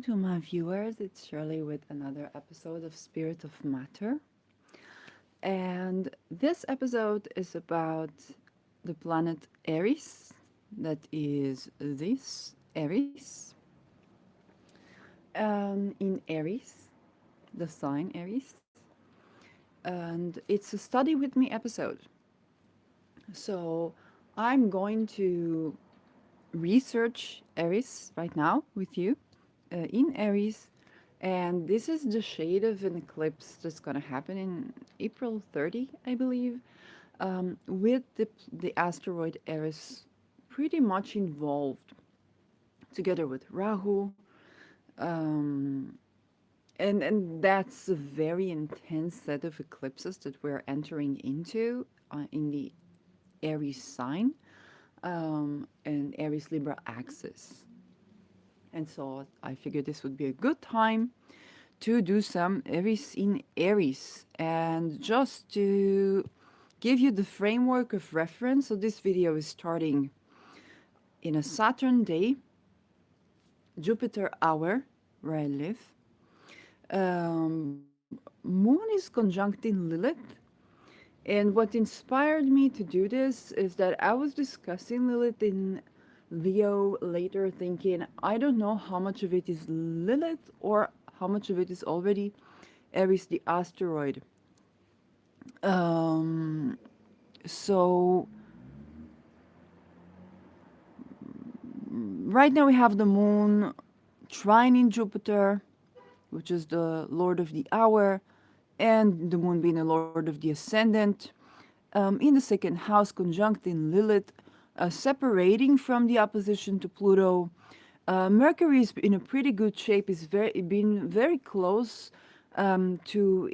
to my viewers. It's Shirley with another episode of Spirit of Matter. And this episode is about the planet Eris, that is this Eris, in Aries, the sign Aries. And it's a study with me episode. So I'm going to research Aries right now with you in Aries. And this is the shade of an eclipse that's going to happen in April 30, I believe, with the asteroid Eris pretty much involved, together with Rahu. Um, and that's a very intense set of eclipses that we're entering into in the Aries sign and Aries Libra axis. And so I figured this would be a good time to do some Aries in Aries. And just to give you the framework of reference, so this video is starting in a Saturn day, Jupiter hour, where I live. Moon is conjunct in Lilith. And what inspired me to do this is that I was discussing Lilith in Leo later, thinking, I don't know how much of it is Lilith or how much of it is already Aries, the asteroid. Um, so right now we have the moon trine in Jupiter, which is the lord of the hour, and the moon being the lord of the ascendant. In the second house, conjunct in Lilith, separating from the opposition to Pluto. Mercury is in a pretty good shape. It's been very close to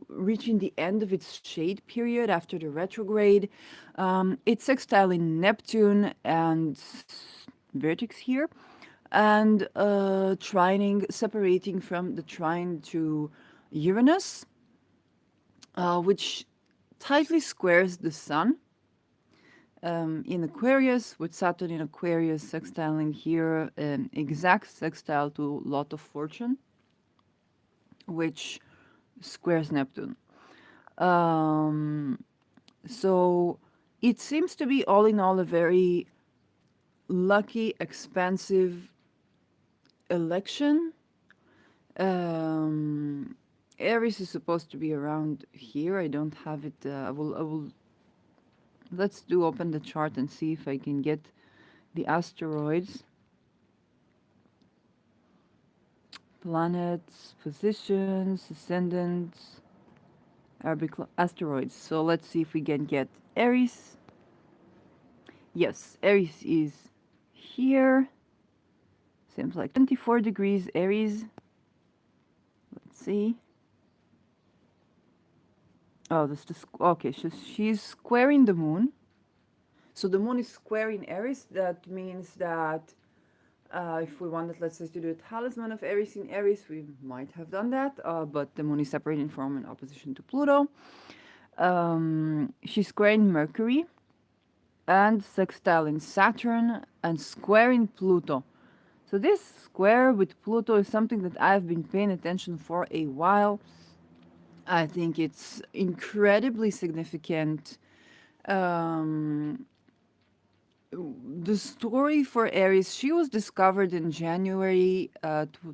reaching the end of its shade period after the retrograde. It's sextile in Neptune and vertex here, and trining, separating from the trine to Uranus, which tightly squares the Sun in Aquarius, with Saturn in Aquarius sextiling here, an exact sextile to Lot of Fortune, which squares Neptune. Um, so it seems to be all in all a very lucky, expansive election. Um, Aries is supposed to be around here. I don't have it. I will. Let's do open the chart and see if I can get the asteroids, planets, positions, ascendants, Arabic asteroids. So let's see if we can get Aries. Yes, Aries is here. Seems like 24 degrees Aries. Let's see. Oh, this is okay. She's squaring the moon. So the moon is squaring Aries. That means that if we wanted, let's say, to do a talisman of Aries in Aries, we might have done that. But the moon is separating from an opposition to Pluto. She's squaring Mercury and sextiling Saturn and squaring Pluto. So this square with Pluto is something that I've been paying attention for a while. I think it's incredibly significant. Um, the story for Aries, she was discovered in January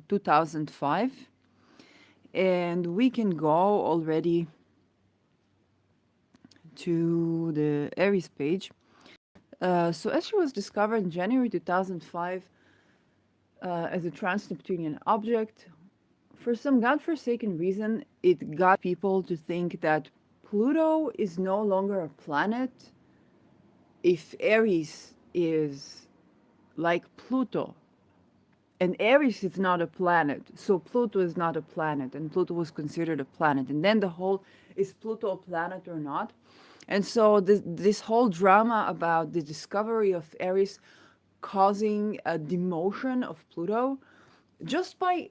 2005. And we can go already to the Aries page. So as she was discovered in January 2005 as a trans-Neptunian object, for some godforsaken reason, it got people to think that Pluto is no longer a planet if Aries is like Pluto. And Aries is not a planet, so Pluto is not a planet, and Pluto was considered a planet. And then the whole, is Pluto a planet or not? And so this whole drama about the discovery of Aries causing a demotion of Pluto, just by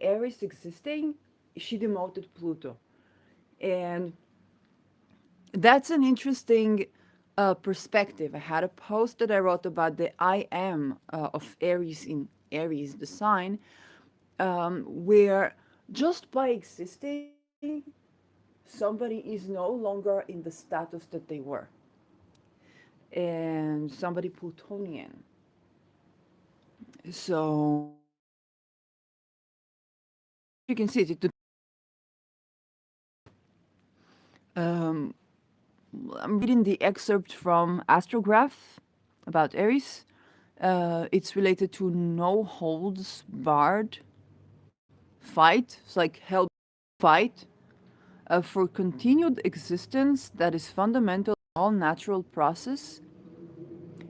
Aries existing, she demoted Pluto. And that's an interesting perspective. I had a post that I wrote about the I am of Aries in Aries, the sign, where just by existing, somebody is no longer in the status that they were, and somebody Plutonian. So you can see it. Um, I'm reading the excerpt from Astrograph about Aries. It's related to no holds barred fight. It's like hell fight for continued existence that is fundamental to all natural process,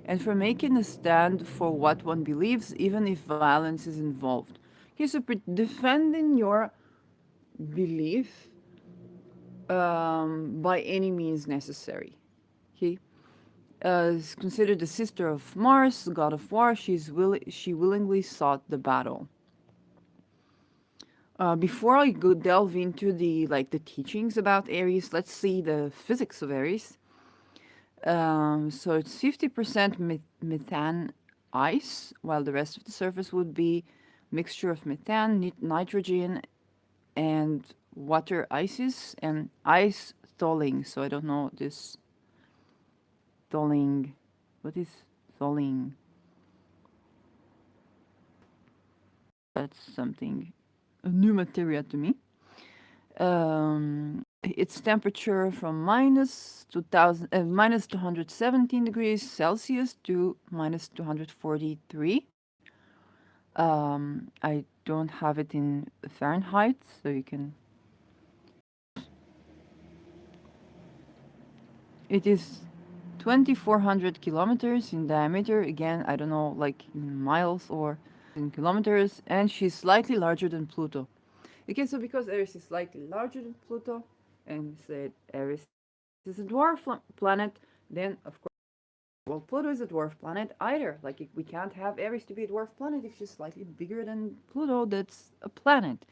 and for making a stand for what one believes, even if violence is involved. Okay, so defending your belief by any means necessary. Okay, is considered the sister of Mars, the god of war. She willingly sought the battle. Before I go delve into the teachings about Aries, let's see the physics of Aries. So it's 50% methane ice, while the rest of the surface would be mixture of methane, nitrogen, and water ices and ice thawing. So I don't know this thawing. What is thawing? That's something a new material to me. Its temperature from minus 217 degrees Celsius to minus 243. I don't have it in Fahrenheit, so you can. It is 2,400 kilometers in diameter. Again, I don't know, like in miles or in kilometers, and she's slightly larger than Pluto. Okay, so because Eris is slightly larger than Pluto, and said Eris is a dwarf planet, then of course, well, Pluto is a dwarf planet either. Like we can't have Eris to be a dwarf planet if she's slightly bigger than Pluto. That's a planet.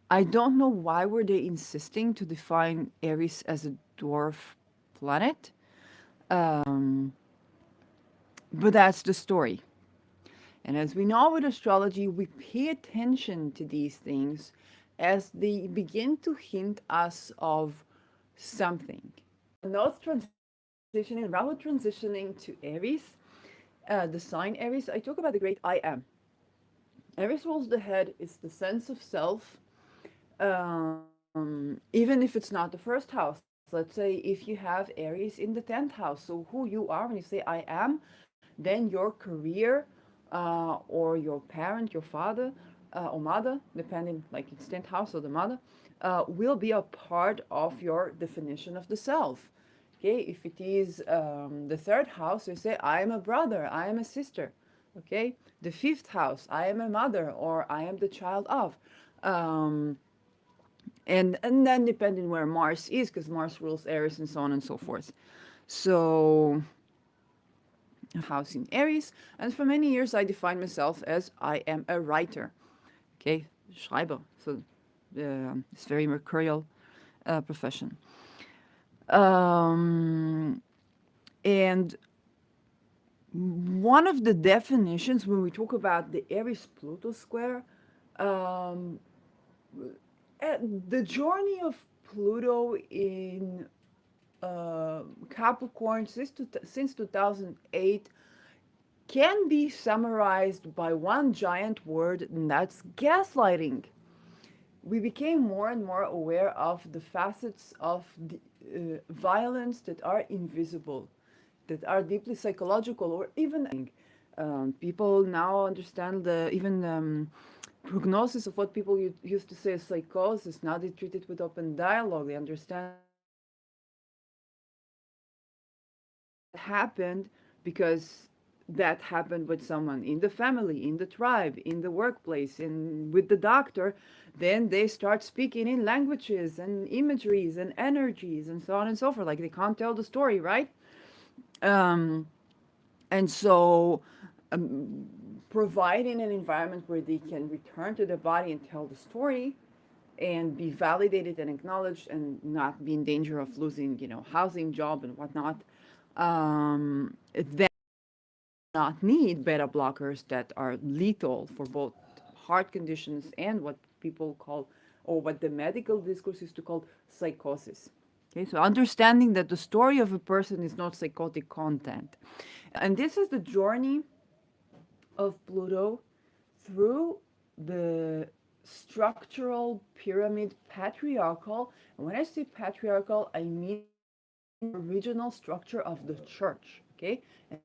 I don't know why were they insisting to define Eris as a dwarf planet, um, but that's the story. And as we know with astrology, we pay attention to these things as they begin to hint us of something. Note transitioning, Rahu transitioning to Aries, the sign Aries, I talk about the great I am. Aries rules the head, it's the sense of self, even if it's not the first house. Let's say if you have Aries in the 10th house, so who you are when you say I am, then your career or your parent, your father or mother, depending like it's 10th house or the mother, will be a part of your definition of the self. Okay, if it is the third house, you say I am a brother, I am a sister. Okay, the fifth house, I am a mother or I am the child of. Um, and then depending where Mars is, because Mars rules Aries and so on and so forth. So house in Aries, and for many years I defined myself as I am a writer. Okay, Schreiber. So it's very mercurial profession. Um, and one of the definitions when we talk about the Aries Pluto square, um, the journey of Pluto in Capricorn since 2008 can be summarized by one giant word, and that's gaslighting. We became more and more aware of the facets of the, violence that are invisible, that are deeply psychological, or even people now understand the even prognosis of what people used to say as psychosis. Now they treat it with open dialogue. They understand happened because that happened with someone in the family, in the tribe, in the workplace, and with the doctor. Then they start speaking in languages and imageries and energies and so on and so forth. Like they can't tell the story, right? Um, and so providing an environment where they can return to the body and tell the story and be validated and acknowledged and not be in danger of losing, housing, job, and whatnot, then not need beta blockers that are lethal for both heart conditions and what people call, or what the medical discourse is to call, psychosis. Okay, so understanding that the story of a person is not psychotic content. And this is the journey of Pluto through the structural pyramid patriarchal. And when I say patriarchal, I mean the original structure of the church, okay? And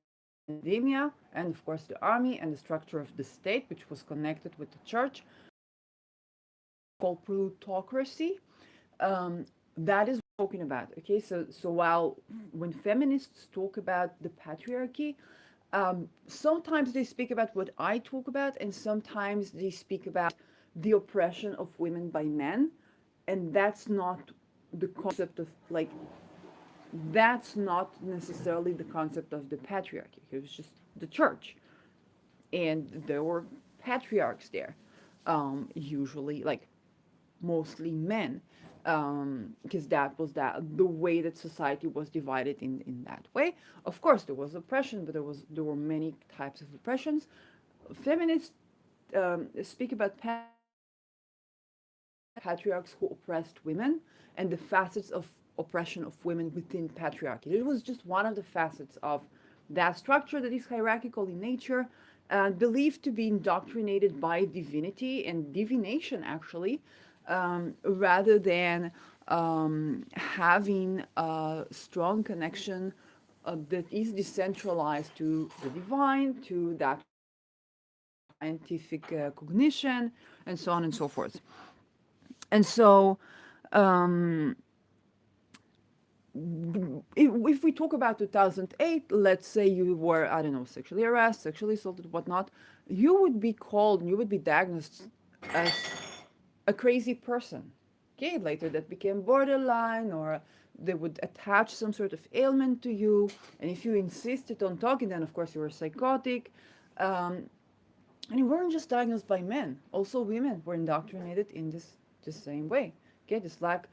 academia, and of course the army, and the structure of the state, which was connected with the church, called plutocracy. Um, that is what I'm talking about, okay? So while when feminists talk about the patriarchy, sometimes they speak about what I talk about, and sometimes they speak about the oppression of women by men, and that's not the concept of like that's not necessarily the concept of the patriarchy. It was just the church, and there were patriarchs there, usually like mostly men, because that was the way that society was divided in that way. Of course, there was oppression, but there were many types of oppressions. Feminists speak about patriarchs who oppressed women and the facets of oppression of women within patriarchy. It was just one of the facets of that structure that is hierarchical in nature, believed to be indoctrinated by divinity and divination, actually, rather than having a strong connection that is decentralized to the divine, to that scientific cognition, and so on and so forth. And so, um, if we talk about 2008, let's say you were, I don't know, sexually harassed, sexually assaulted, whatnot, you would be called, you would be diagnosed as a crazy person. Okay, later that became borderline, or they would attach some sort of ailment to you. And if you insisted on talking, then of course you were psychotic. Um, and you weren't just diagnosed by men; also women were indoctrinated in the same way. Okay, this lack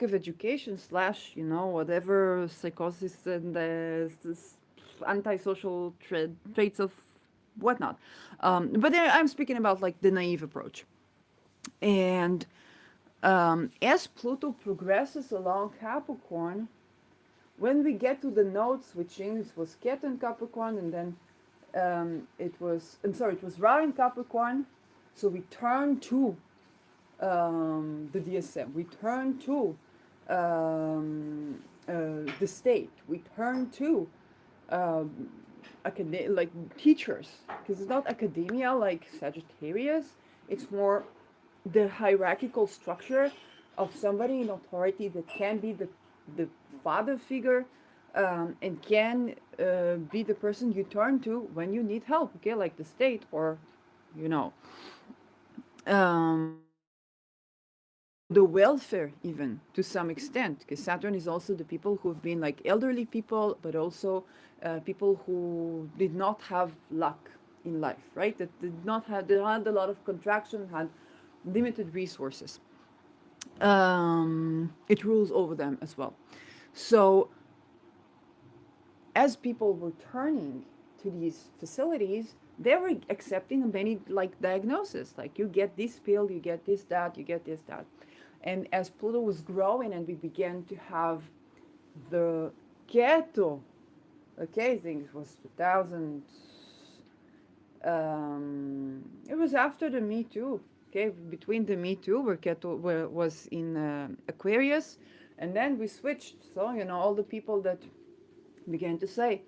of education slash whatever psychosis and this antisocial traits of whatnot. But there, I'm speaking about like the naive approach. And as Pluto progresses along Capricorn, when we get to the node switching, it was Ket in Capricorn, and then it was Ra in Capricorn. So we turn to the DSM, we turn to the state, we turn to like teachers, because it's not academia like Sagittarius, it's more the hierarchical structure of somebody in authority that can be the father figure, and can be the person you turn to when you need help, okay, like the state, or you know um, the welfare, even to some extent, because Saturn is also the people who have been like elderly people, but also people who did not have luck in life, right, that did not have, they had a lot of contraction, had limited resources. It rules over them as well. So as people were turning to these facilities, they were accepting many like diagnoses, like you get this pill, you get this, that, you get this, that. And as Pluto was growing and we began to have the Keto, okay, I think it was 2000, it was after the Me Too, okay, between the Me Too, where Keto was in Aquarius, and then we switched. So, all the people that began to say,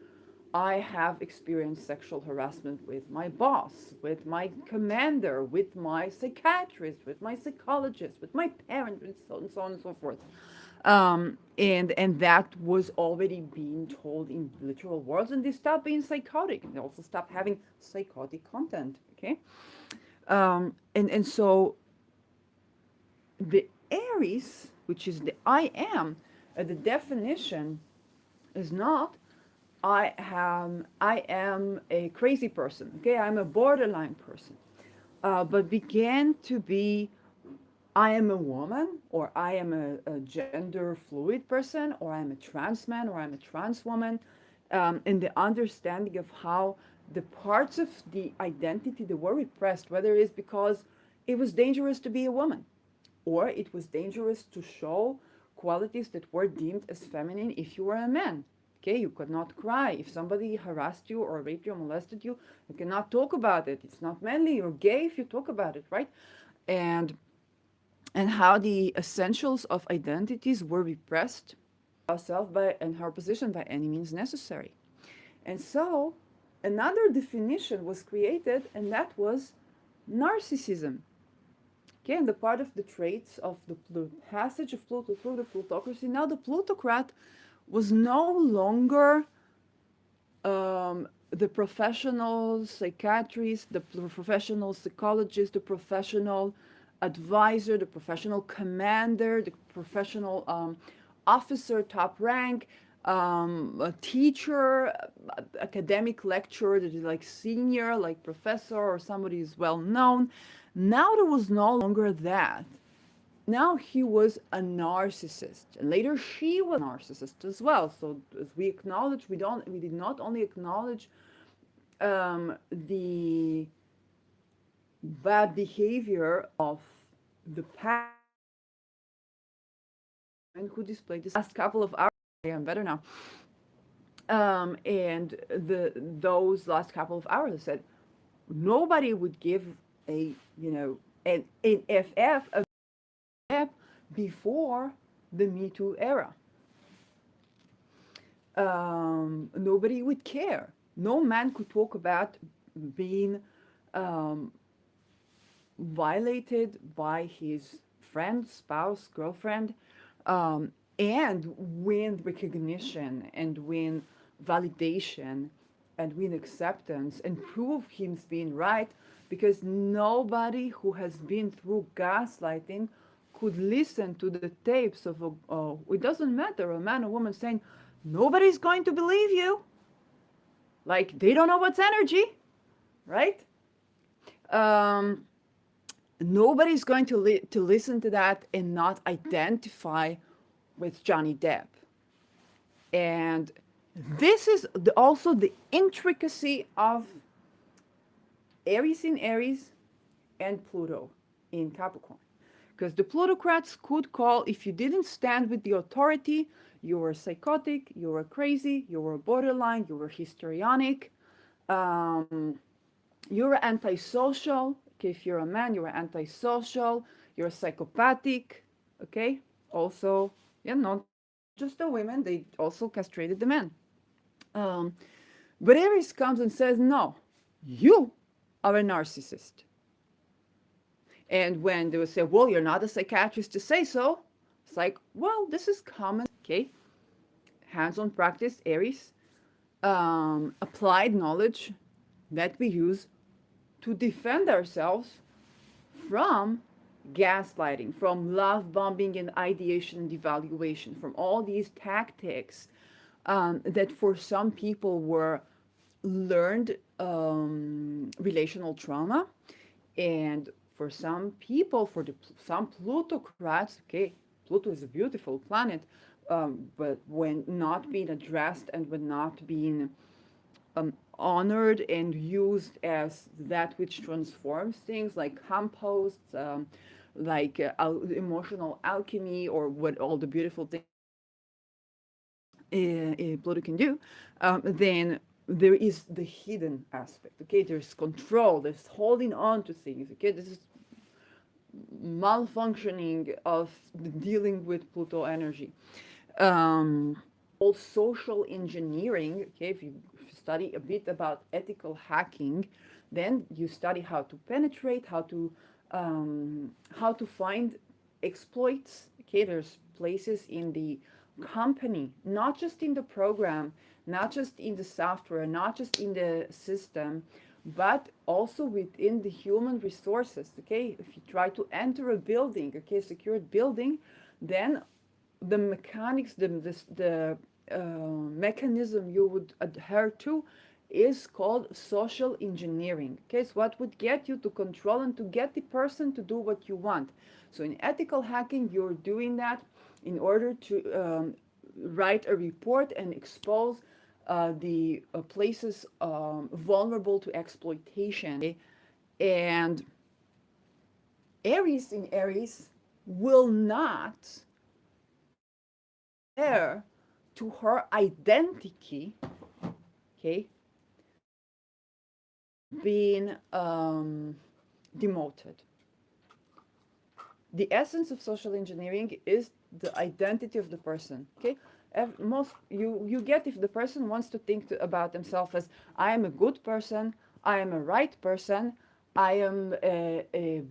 I have experienced sexual harassment with my boss, with my commander, with my psychiatrist, with my psychologist, with my parents, and so on and so forth. And that was already being told in literal words, and they stopped being psychotic. And they also stopped having psychotic content. Okay, and so the Aries, which is the I am, the definition is not I am a crazy person. Okay, I'm a borderline person, but began to be I am a woman, or I am a gender fluid person, or I'm a trans man, or I'm a trans woman, and the understanding of how the parts of the identity that were repressed, whether it's because it was dangerous to be a woman, or it was dangerous to show qualities that were deemed as feminine if you were a man. Okay, you could not cry. If somebody harassed you or raped you or molested you, you cannot talk about it. It's not manly. You're gay if you talk about it, right? And and how the essentials of identities were repressed ourselves by and her position by any means necessary. And so another definition was created, and that was narcissism. Okay, and the part of the traits of the passage of Pluto through the plutocracy. Now the plutocrat was no longer the professional psychiatrist, the professional psychologist, the professional advisor, the professional commander, the professional officer, top rank, a teacher, academic lecturer that is like senior, like professor, or somebody who's well known. Now there was no longer that. Now he was a narcissist, and later she was a narcissist as well. So as we acknowledge, we did not only acknowledge the bad behavior of the past and who displayed this last couple of hours. I'm better now. And those last couple of hours, I said nobody would give a an FF a step before the Me Too era. Nobody would care. No man could talk about being violated by his friend, spouse, girlfriend, and win recognition and win validation and win acceptance and prove him being right, because nobody who has been through gaslighting could listen to the tapes of it doesn't matter, a man or woman saying, nobody's going to believe you. Like, they don't know what's energy, right? Nobody's going to listen to that and not identify with Johnny Depp. And this is also the intricacy of Aries in Aries and Pluto in Capricorn. Because the plutocrats could call, if you didn't stand with the authority, you were psychotic, you were crazy, you were borderline, you were histrionic, you were antisocial. Okay, if you're a man, you were antisocial, you're psychopathic. Okay, also, yeah, not just the women, they also castrated the men. Um, but Aries comes and says, no, you are a narcissist. And when they would say, well, you're not a psychiatrist to say so, it's like, well, this is common, okay? Hands-on practice, Aries, applied knowledge that we use to defend ourselves from gaslighting, from love bombing and ideation and devaluation, from all these tactics that for some people were learned relational trauma, and for some people, some plutocrats, okay, Pluto is a beautiful planet, but when not being addressed and when not being honored and used as that which transforms things, like composts, like emotional alchemy, or what all the beautiful things Pluto can do, then there is the hidden aspect. Okay, there's control, there's holding on to things. Okay, this is malfunctioning of dealing with Pluto energy. All social engineering. Okay, if you study a bit about ethical hacking, then you study how to penetrate, how to find exploits. Okay, there's places in the company, not just in the program, not just in the software, not just in the system, but also within the human resources. Okay, if you try to enter a building, okay, secured building, then the mechanics, the mechanism you would adhere to is called social engineering. Okay, it's what would get you to control and to get the person to do what you want. So in ethical hacking, you're doing that in order to write a report and expose the places vulnerable to exploitation. Okay? And Aries in Aries will not adhere to her identity, okay, being demoted. The essence of social engineering is the identity of the person. Okay, most you get if the person wants to think about themselves as I am a good person, I am a right person, I am a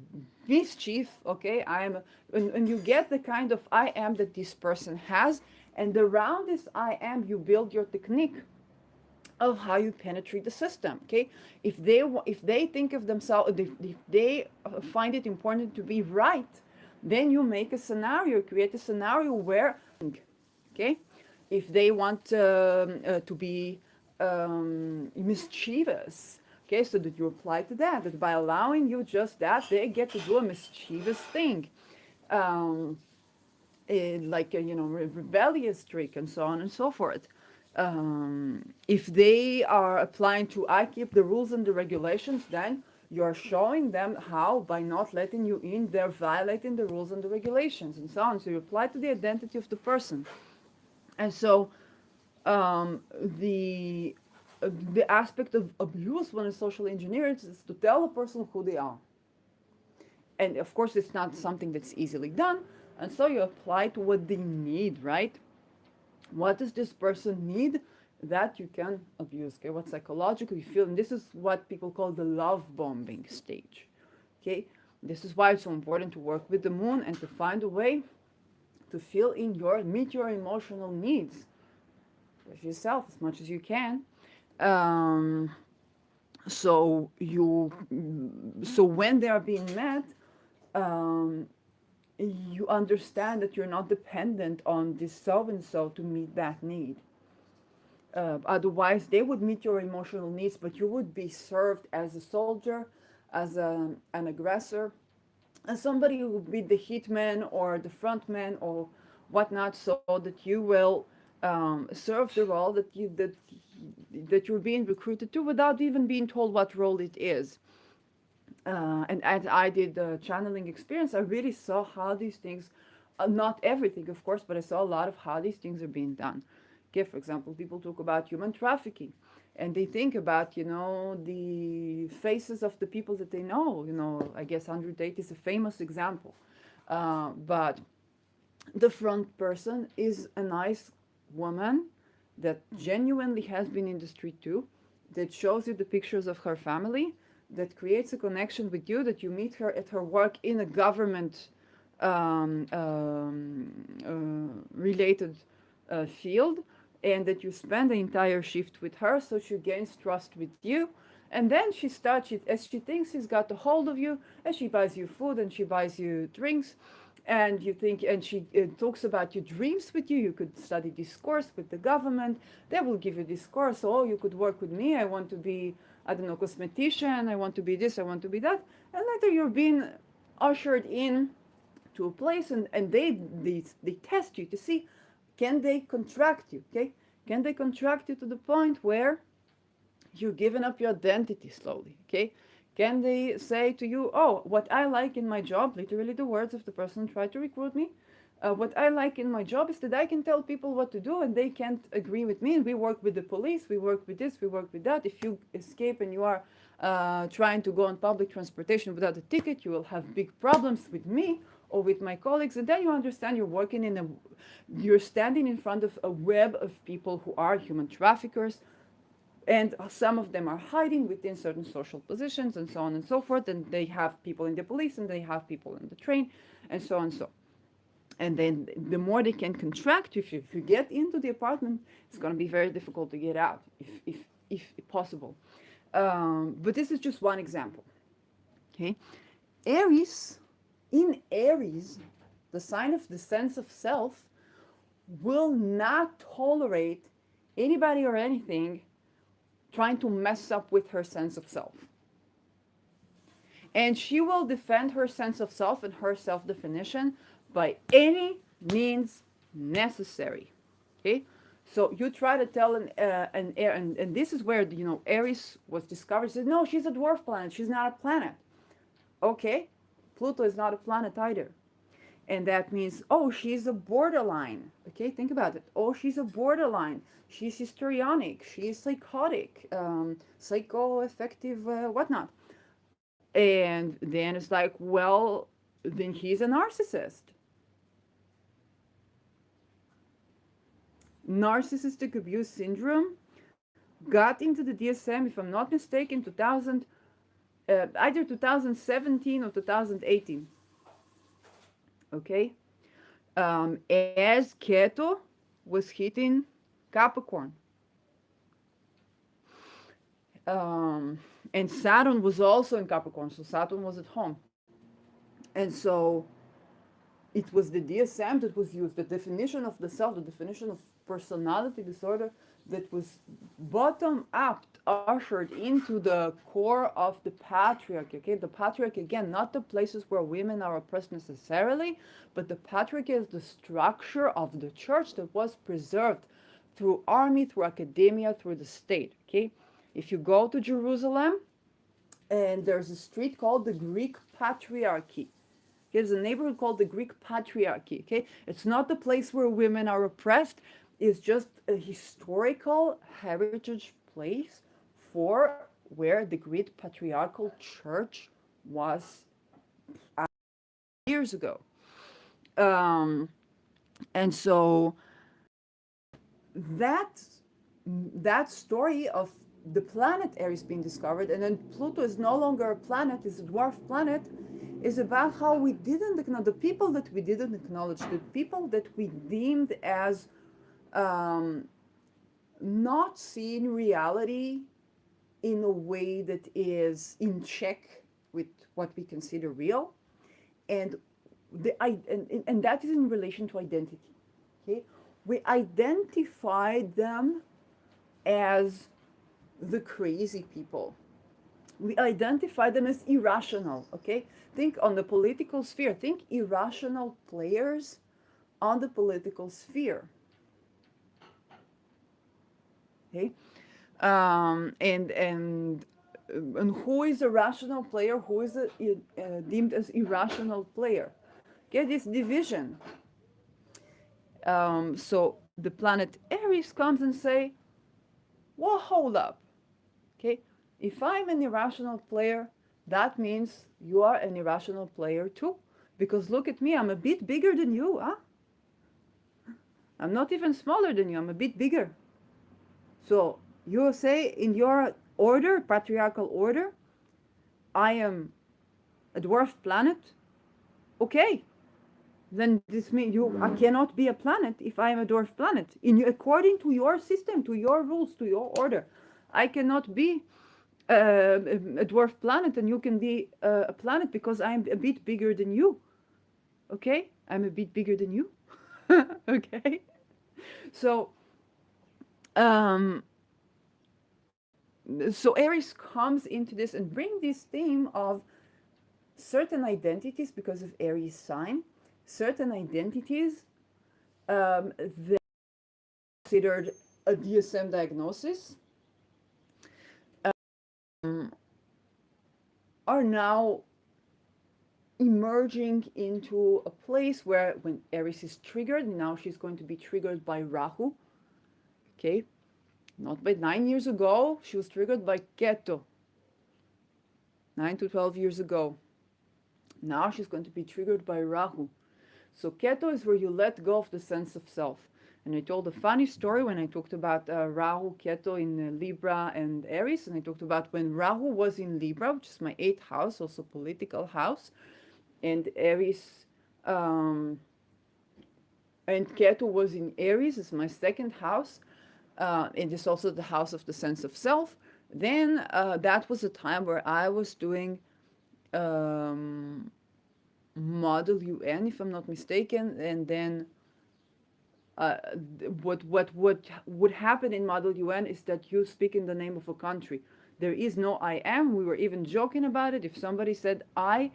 mischief. Okay, I am, and you get the kind of I am that this person has, and around this I am you build your technique of how you penetrate the system. Okay, if they think of themselves, if they find it important to be right, then you make a scenario, create a scenario where, okay, if they want to be mischievous, okay, so that you apply to that by allowing you just that, they get to do a mischievous thing. um, like rebellious streak and so on and so forth. If they are applying to I keep the rules and the regulations, then you're showing them how by not letting you in they're violating the rules and the regulations and so on. So you apply to the identity of the person. And so um, the the aspect of abuse when a social engineer is to tell a person who they are. And of course it's not something that's easily done, and so you apply to what they need, right? What does this person need that you can abuse? Okay, what psychologically you feel, and this is what people call the love bombing stage. Okay, this is why it's so important to work with the moon and to find a way to fill in your meet your emotional needs with yourself as much as you can. um, so you so when they are being met, um, you understand that you're not dependent on this so and so to meet that need. Otherwise, they would meet your emotional needs, but you would be served as a soldier, as an aggressor, as somebody who would be the hitman or the frontman or whatnot, so that you will serve the role that you're being recruited to without even being told what role it is. And as I did the channeling experience, I really saw how these things, not everything, of course, but I saw a lot of how these things are being done. Okay, for example, people talk about human trafficking, and they think about, the faces of the people that they know. I guess Andrew Tate is a famous example. But the front person is a nice woman that genuinely has been in the street too, that shows you the pictures of her family, that creates a connection with you, that you meet her at her work in a government related field, and that you spend the entire shift with her, so she gains trust with you. And then she starts, as she thinks she's got a hold of you, and she buys you food and she buys you drinks, and you think, and she talks about your dreams with you. You could study this course with the government. They will give you this course. Oh, you could work with me. I want to be, I don't know, cosmetician. I want to be this. I want to be that. And later you're being ushered in to a place, and they test you to see, can they contract you? Okay, can they contract you to the point where you're giving up your identity slowly? Okay, can they say to you, oh, what I like in my job, literally the words of the person who tried to recruit me, what I like in my job is that I can tell people what to do and they can't agree with me. And we work with the police, we work with this, we work with that. If you escape and you are trying to go on public transportation without a ticket, you will have big problems with me or with my colleagues. And then you understand you're standing in front of a web of people who are human traffickers, and some of them are hiding within certain social positions and so on and so forth, and they have people in the police and they have people in the train and so on. And then the more they can contract, if you get into the apartment, it's going to be very difficult to get out, if possible. But this is just one example. Okay, Aries, in Aries, the sign of the sense of self, will not tolerate anybody or anything trying to mess up with her sense of self. And she will defend her sense of self and her self definition by any means necessary. Okay? So you try to tell and this is where Aries was discovered. Said no, she's a dwarf planet. She's not a planet. Okay, Pluto is not a planet either. And that means, oh, she's a borderline. Okay, think about it. Oh, she's a borderline. She's histrionic. She's psychotic, psychoaffective, whatnot. And then it's like, well, then he's a narcissist. Narcissistic abuse syndrome got into the DSM, if I'm not mistaken, 2000, either 2017 or 2018. Okay, as Keto was hitting Capricorn. And Saturn was also in Capricorn, so Saturn was at home. And so it was the DSM that was used, the definition of the self, the definition of personality disorder that was bottom up, ushered into the core of the patriarchy. Okay, the patriarchy, again, not the places where women are oppressed necessarily, but the patriarchy is the structure of the church that was preserved through army, through academia, through the state. Okay, if you go to Jerusalem, and there's a street called the Greek Patriarchy. There's a neighborhood called the Greek Patriarchy. Okay, it's not the place where women are oppressed. It's just a historical heritage place for where the Greek patriarchal church was years ago. Um, and so that that story of the planet Aries being discovered, and then Pluto is no longer a planet, is a dwarf planet, is about how we didn't acknowledge the people that we didn't acknowledge, the people that we deemed as not seeing reality in a way that is in check with what we consider real, and and that is in relation to identity. Okay, we identified them as the crazy people. We identify them as irrational. Okay, think on the political sphere. Think irrational players on the political sphere. Okay, and who is a rational player? Who is deemed as irrational player? Okay, this division. So the planet Aries comes and say, well, hold up. Okay, if I'm an irrational player, that means you are an irrational player too. Because look at me, I'm a bit bigger than you, huh? I'm not even smaller than you, I'm a bit bigger. So you say in your order, patriarchal order, I am a dwarf planet. Okay, then this means I cannot be a planet if I am a dwarf planet. According to your system, to your rules, to your order, I cannot be a dwarf planet, and you can be a planet because I'm a bit bigger than you. Okay, I'm a bit bigger than you. Okay, so so Aries comes into this and bring this theme of certain identities because of Aries sign, certain identities that are considered a DSM diagnosis are now emerging into a place where when Eris is triggered, now she's going to be triggered by Rahu. Okay, not by 9 years ago, she was triggered by Ketu. 9 to 12 years ago. Now she's going to be triggered by Rahu. So Ketu is where you let go of the sense of self. And I told a funny story when I talked about Rahu, Ketu in Libra and Aries. And I talked about when Rahu was in Libra, which is my 8th house, also political house. And Aries, and Ketu was in Aries, it's my 2nd house. It is also the house of the sense of self. Then that was a time where I was doing model UN, if I'm not mistaken, and then what would happen in model UN is that you speak in the name of a country. There is no I am. We were even joking about it. If somebody said I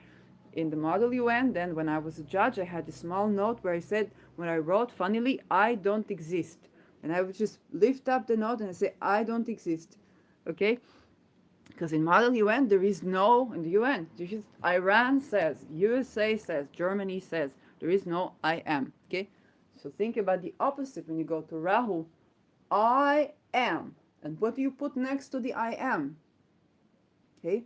in the model UN, then when I was a judge, I had a small note where I said, when I wrote, funnily, I don't exist. And I would just lift up the note and say, I don't exist. Okay? Because in Model UN, there is no, in the UN, there's just Iran says, USA says, Germany says, there is no I am. Okay? So think about the opposite when you go to Rahu. I am. And what do you put next to the I am? Okay?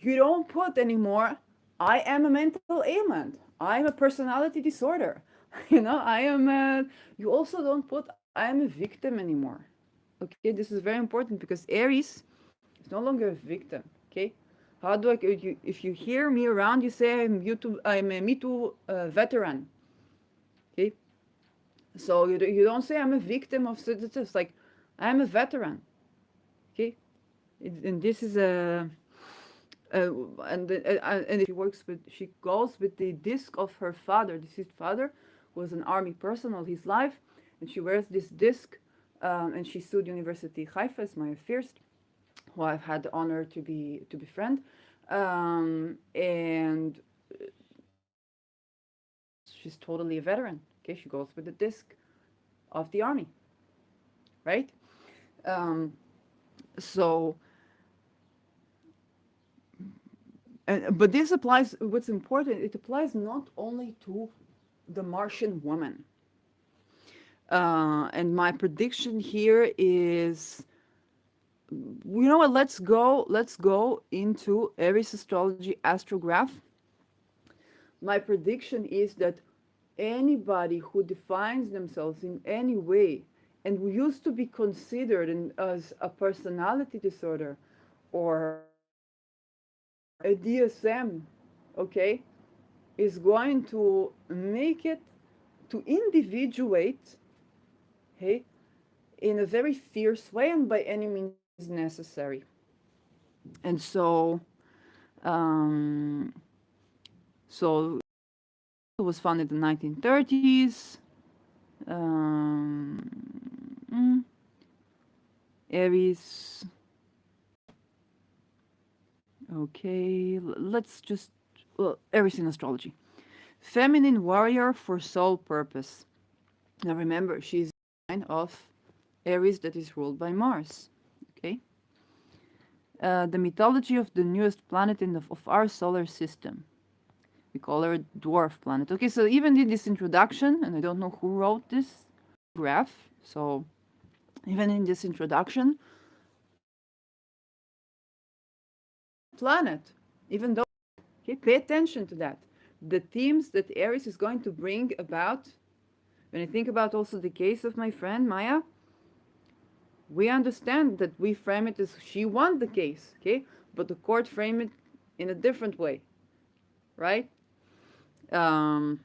You don't put anymore, I am a mental ailment. I am a personality disorder. I am you also don't put I am a victim anymore. Okay, this is very important because Aries is no longer a victim. Okay, how do I if you hear me around, you say I'm a Me Too veteran. Okay, so you don't say I'm a victim of such. It's like I'm a veteran. Okay, and this is a and she goes with the disc of her father, deceased father, who was an army person all his life, and she wears this disc, and she sued University Haifa, is my first, who I've had the honor to befriend, and she's totally a veteran. Okay, she goes with the disc of the army, right? Um, so, but this applies. What's important? It applies not only to the Martian woman. And my prediction here is, you know what? Let's go into Aries astrology astrograph. My prediction is that anybody who defines themselves in any way and who used to be considered as a personality disorder or a DSM, okay, is going to make it to individuate, hey, in a very fierce way and by any means necessary. And um, so it was founded in the 1930s. Um, mm, Aries. Okay, let's just Aries in astrology. Feminine warrior for sole purpose. Now remember, she's a sign of Aries that is ruled by Mars. Okay. The mythology of the newest planet of our solar system. We call her a dwarf planet. Okay, so even in this introduction, and I don't know who wrote this graph, so even in this introduction, planet, even though, okay, pay attention to that. The themes that Aries is going to bring about, when I think about also the case of my friend Maya, we understand that we frame it as she won the case, okay, but the court framed it in a different way, right? Um,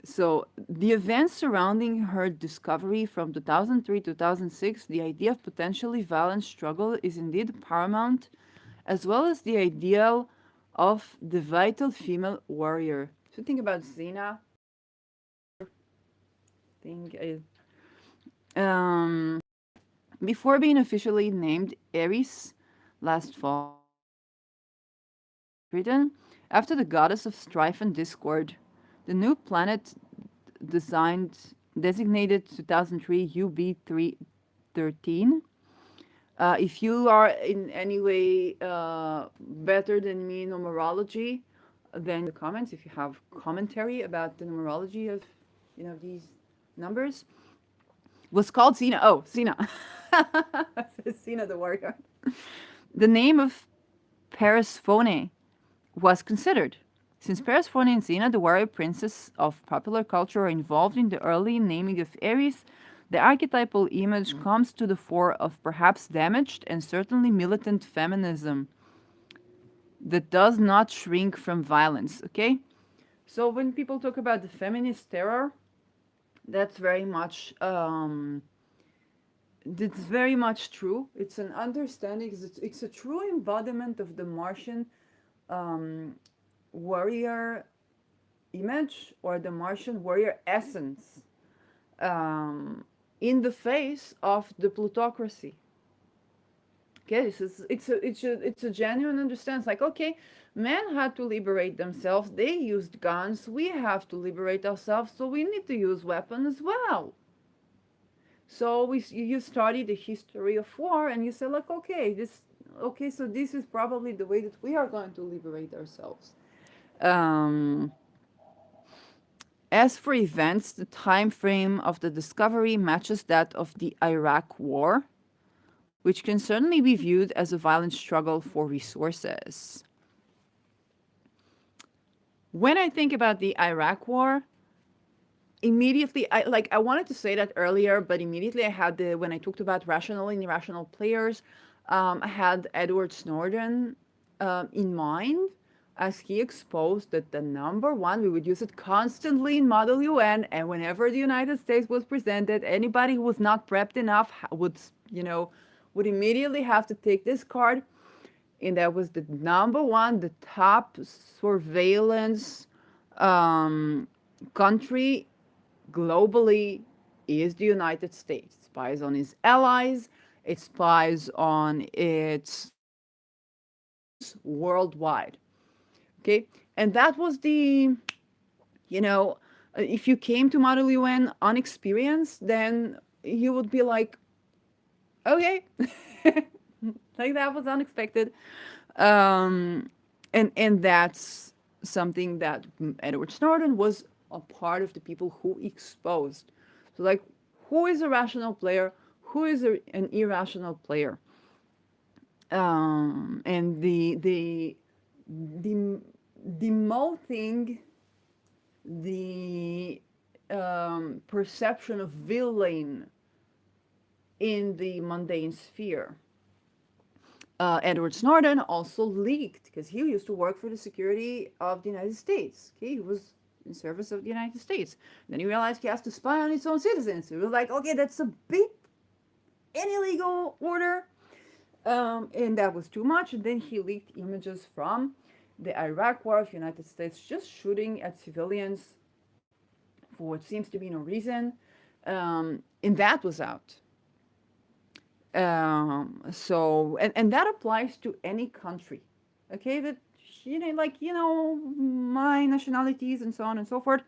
so the events surrounding her discovery from 2003 to 2006, the idea of potentially violent struggle is indeed paramount, as well as the ideal of the vital female warrior. So think about Xena. Think um, before being officially named Eris last fall, Britain, after the goddess of strife and discord, the new planet designated 2003 UB313. If you are in any way better than me in numerology, then the comments, if you have commentary about the numerology of these numbers, was called Cena. Oh, Cena. Cena the warrior. The name of Persephone was considered. Since Persephone and Xena, the warrior princess of popular culture, are involved in the early naming of Aries, the archetypal image comes to the fore of perhaps damaged and certainly militant feminism that does not shrink from violence. Okay? So when people talk about the feminist terror, that's very much true. It's an understanding. It's a true embodiment of the Martian um, warrior image or the Martian warrior essence um, in the face of the plutocracy. Okay, so it's a genuine understanding. It's like, okay, men had to liberate themselves. They used guns. We have to liberate ourselves, so we need to use weapons as well. So you study the history of war, and you say like, okay, so this is probably the way that we are going to liberate ourselves. Um, as for events, the time frame of the discovery matches that of the Iraq War, which can certainly be viewed as a violent struggle for resources. When I think about the Iraq War, immediately I wanted to say that earlier, but immediately I had the when I talked about rational and irrational players, I had Edward Snowden in mind, as he exposed that the number one, we would use it constantly in Model UN, and whenever the United States was presented, anybody who was not prepped enough would immediately have to take this card, and that was the number one, the top surveillance country globally is the United States. It spies on its allies, it spies on its partners worldwide. Okay, and that was you know, if you came to Model UN unexperienced, then you would be like, okay, like that was unexpected. And that's something that Edward Snowden was a part of the people who exposed. So like, who is a rational player? Who is an irrational player? And the demoting the perception of villain in the mundane sphere. Edward Snowden also leaked because he used to work for the security of the United States. Okay, he was in service of the United States. Then he realized he has to spy on his own citizens. He was like, okay, that's a bit an illegal order, and that was too much. And then he leaked images from the Iraq War of the United States just shooting at civilians for what seems to be no reason, and that was out. And that applies to any country, okay, that my nationalities and so on and so forth.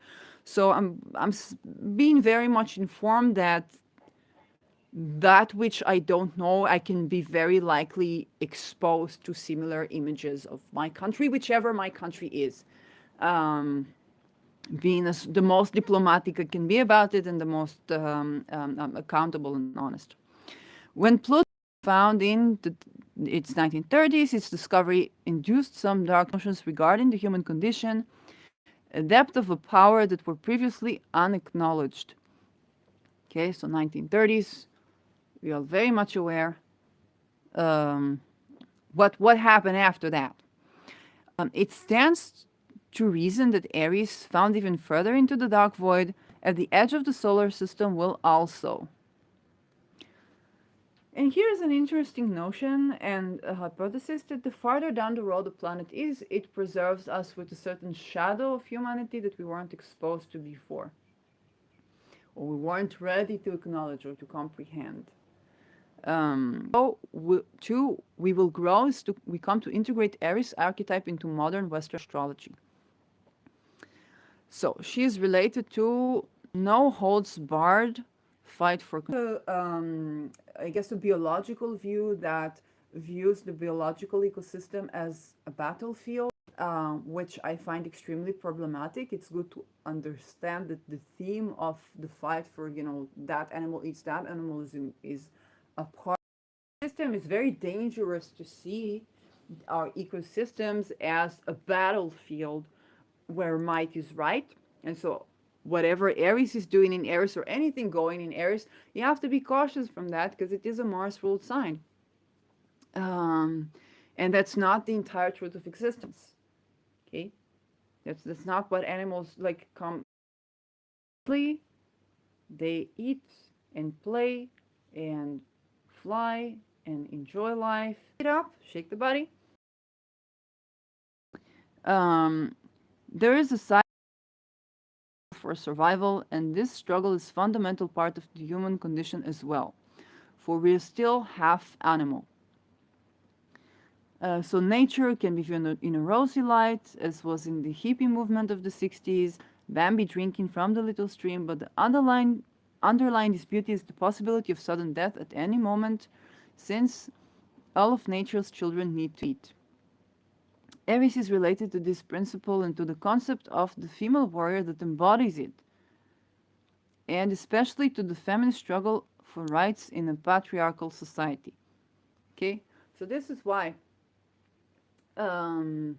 So I'm being very much informed that that which I don't know, I can be very likely exposed to similar images of my country, whichever my country is, being the most diplomatic I can be about it, and the most accountable and honest. When Pluto found in its 1930s, its discovery induced some dark notions regarding the human condition, a depth of a power that were previously unacknowledged. Okay, so 1930s, we are very much aware. Um, what happened after that? It stands to reason that Aries, found even further into the dark void at the edge of the solar system, will also. And here's an interesting notion and a hypothesis that the farther down the road a planet is, it preserves us with a certain shadow of humanity that we weren't exposed to before, or we weren't ready to acknowledge or to comprehend. We will grow as we come to integrate Eris archetype into modern Western astrology. So she is related to no holds barred fight for. I guess a biological view that views the biological ecosystem as a battlefield, which I find extremely problematic. It's good to understand that the theme of the fight for, that animal eats that animal is a part of the system. It's very dangerous to see our ecosystems as a battlefield where might is right. And so whatever Aries is doing in Aries, or anything going in Aries, you have to be cautious from that because it is a Mars ruled sign. And that's not the entire truth of existence. Okay? That's not what animals like come. They eat and play and fly and enjoy life. Get up, shake the body. There is a side for survival, and this struggle is fundamental part of the human condition as well, for we are still half animal. So nature can be viewed in a rosy light, as was in the hippie movement of the 60s, Bambi drinking from the little stream, but the underlying dispute is the possibility of sudden death at any moment, since all of nature's children need to eat. Eris is related to this principle and to the concept of the female warrior that embodies it, and especially to the feminist struggle for rights in a patriarchal society. Okay, so this is why um,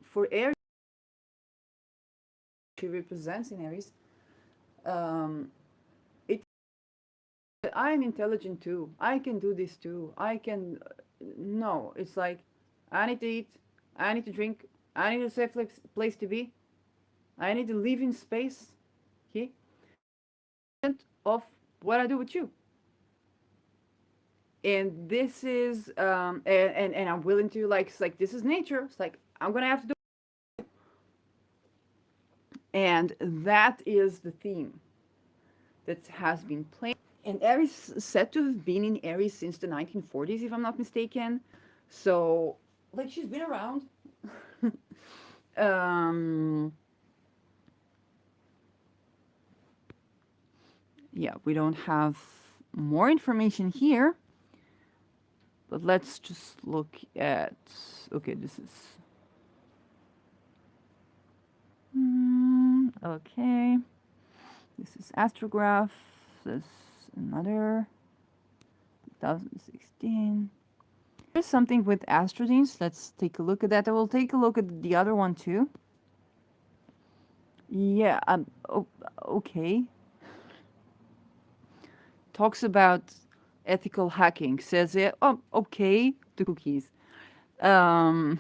for Aries, she represents in Aries, um, it I'm intelligent too. I can do this too. I can. No, it's like I need to eat. I need to drink. I need a safe place to be. I need to live in space. Okay, of what I do with you. And this is and I'm willing to like it's like this is nature. It's like I'm gonna have to do. And that is the theme that has been played. And Aries is said to have been in Aries since the 1940s, if I'm not mistaken. So, like, she's been around. um, yeah, we don't have more information here, but let's just look at. Okay, this is. Okay, this is astrograph. This is another 2016. There's something with astrogenes. Let's take a look at that. I will take a look at the other one too. Yeah, okay. Talks about ethical hacking. Says it. Oh, okay. The cookies. Um,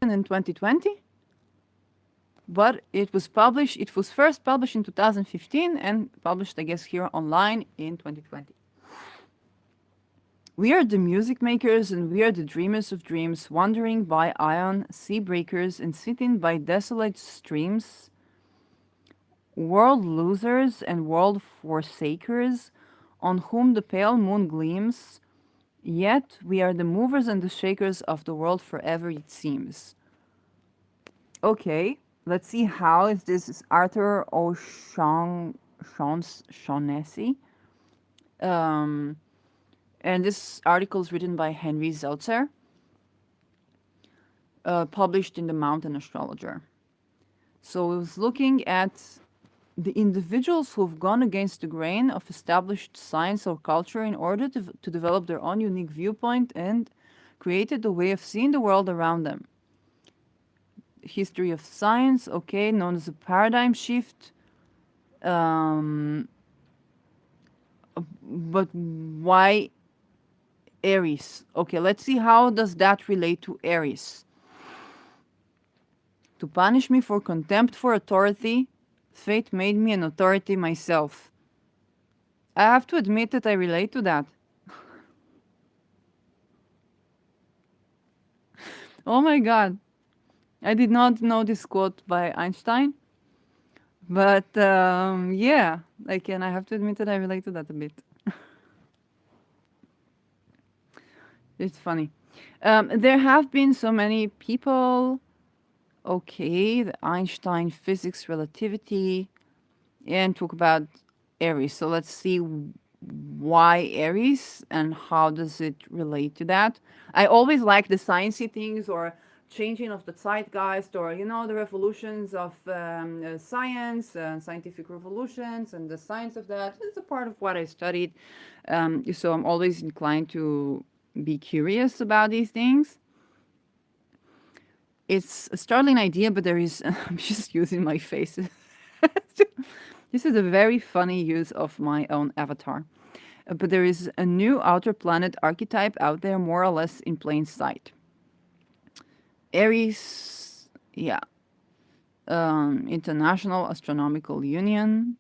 and in 2020, but it was published. It was first published in 2015 and published, I guess, here online in 2020. We are the music makers and we are the dreamers of dreams, wandering by ion sea breakers and sitting by desolate streams, world losers and world forsakers, on whom the pale moon gleams, yet we are the movers and the shakers of the world forever it seems. Okay, let's see how is this is Arthur O'Shaughnessy. Um, and this article is written by Henry Zeltzer, published in the Mountain Astrologer. So it was looking at the individuals who've gone against the grain of established science or culture in order to develop their own unique viewpoint and created a way of seeing the world around them. History of science, okay, known as a paradigm shift. Um, but why Aries? Okay, let's see how does that relate to Aries. To punish me for contempt for authority, fate made me an authority myself. I have to admit that I relate to that. Oh my god. I did not know this quote by Einstein, but yeah, like, and I have to admit that I relate to that a bit. It's funny. There have been so many people. Okay, the Einstein physics, relativity, and talk about Aries. So let's see why Aries and how does it relate to that. I always like the sciencey things or changing of the zeitgeist or the revolutions of science and scientific revolutions and the science of that. It's a part of what I studied. So I'm always inclined to be curious about these things. It's a startling idea, but there is. I'm just using my face. This is a very funny use of my own avatar. But there is a new outer planet archetype out there, more or less in plain sight. Aries, yeah, International Astronomical Union,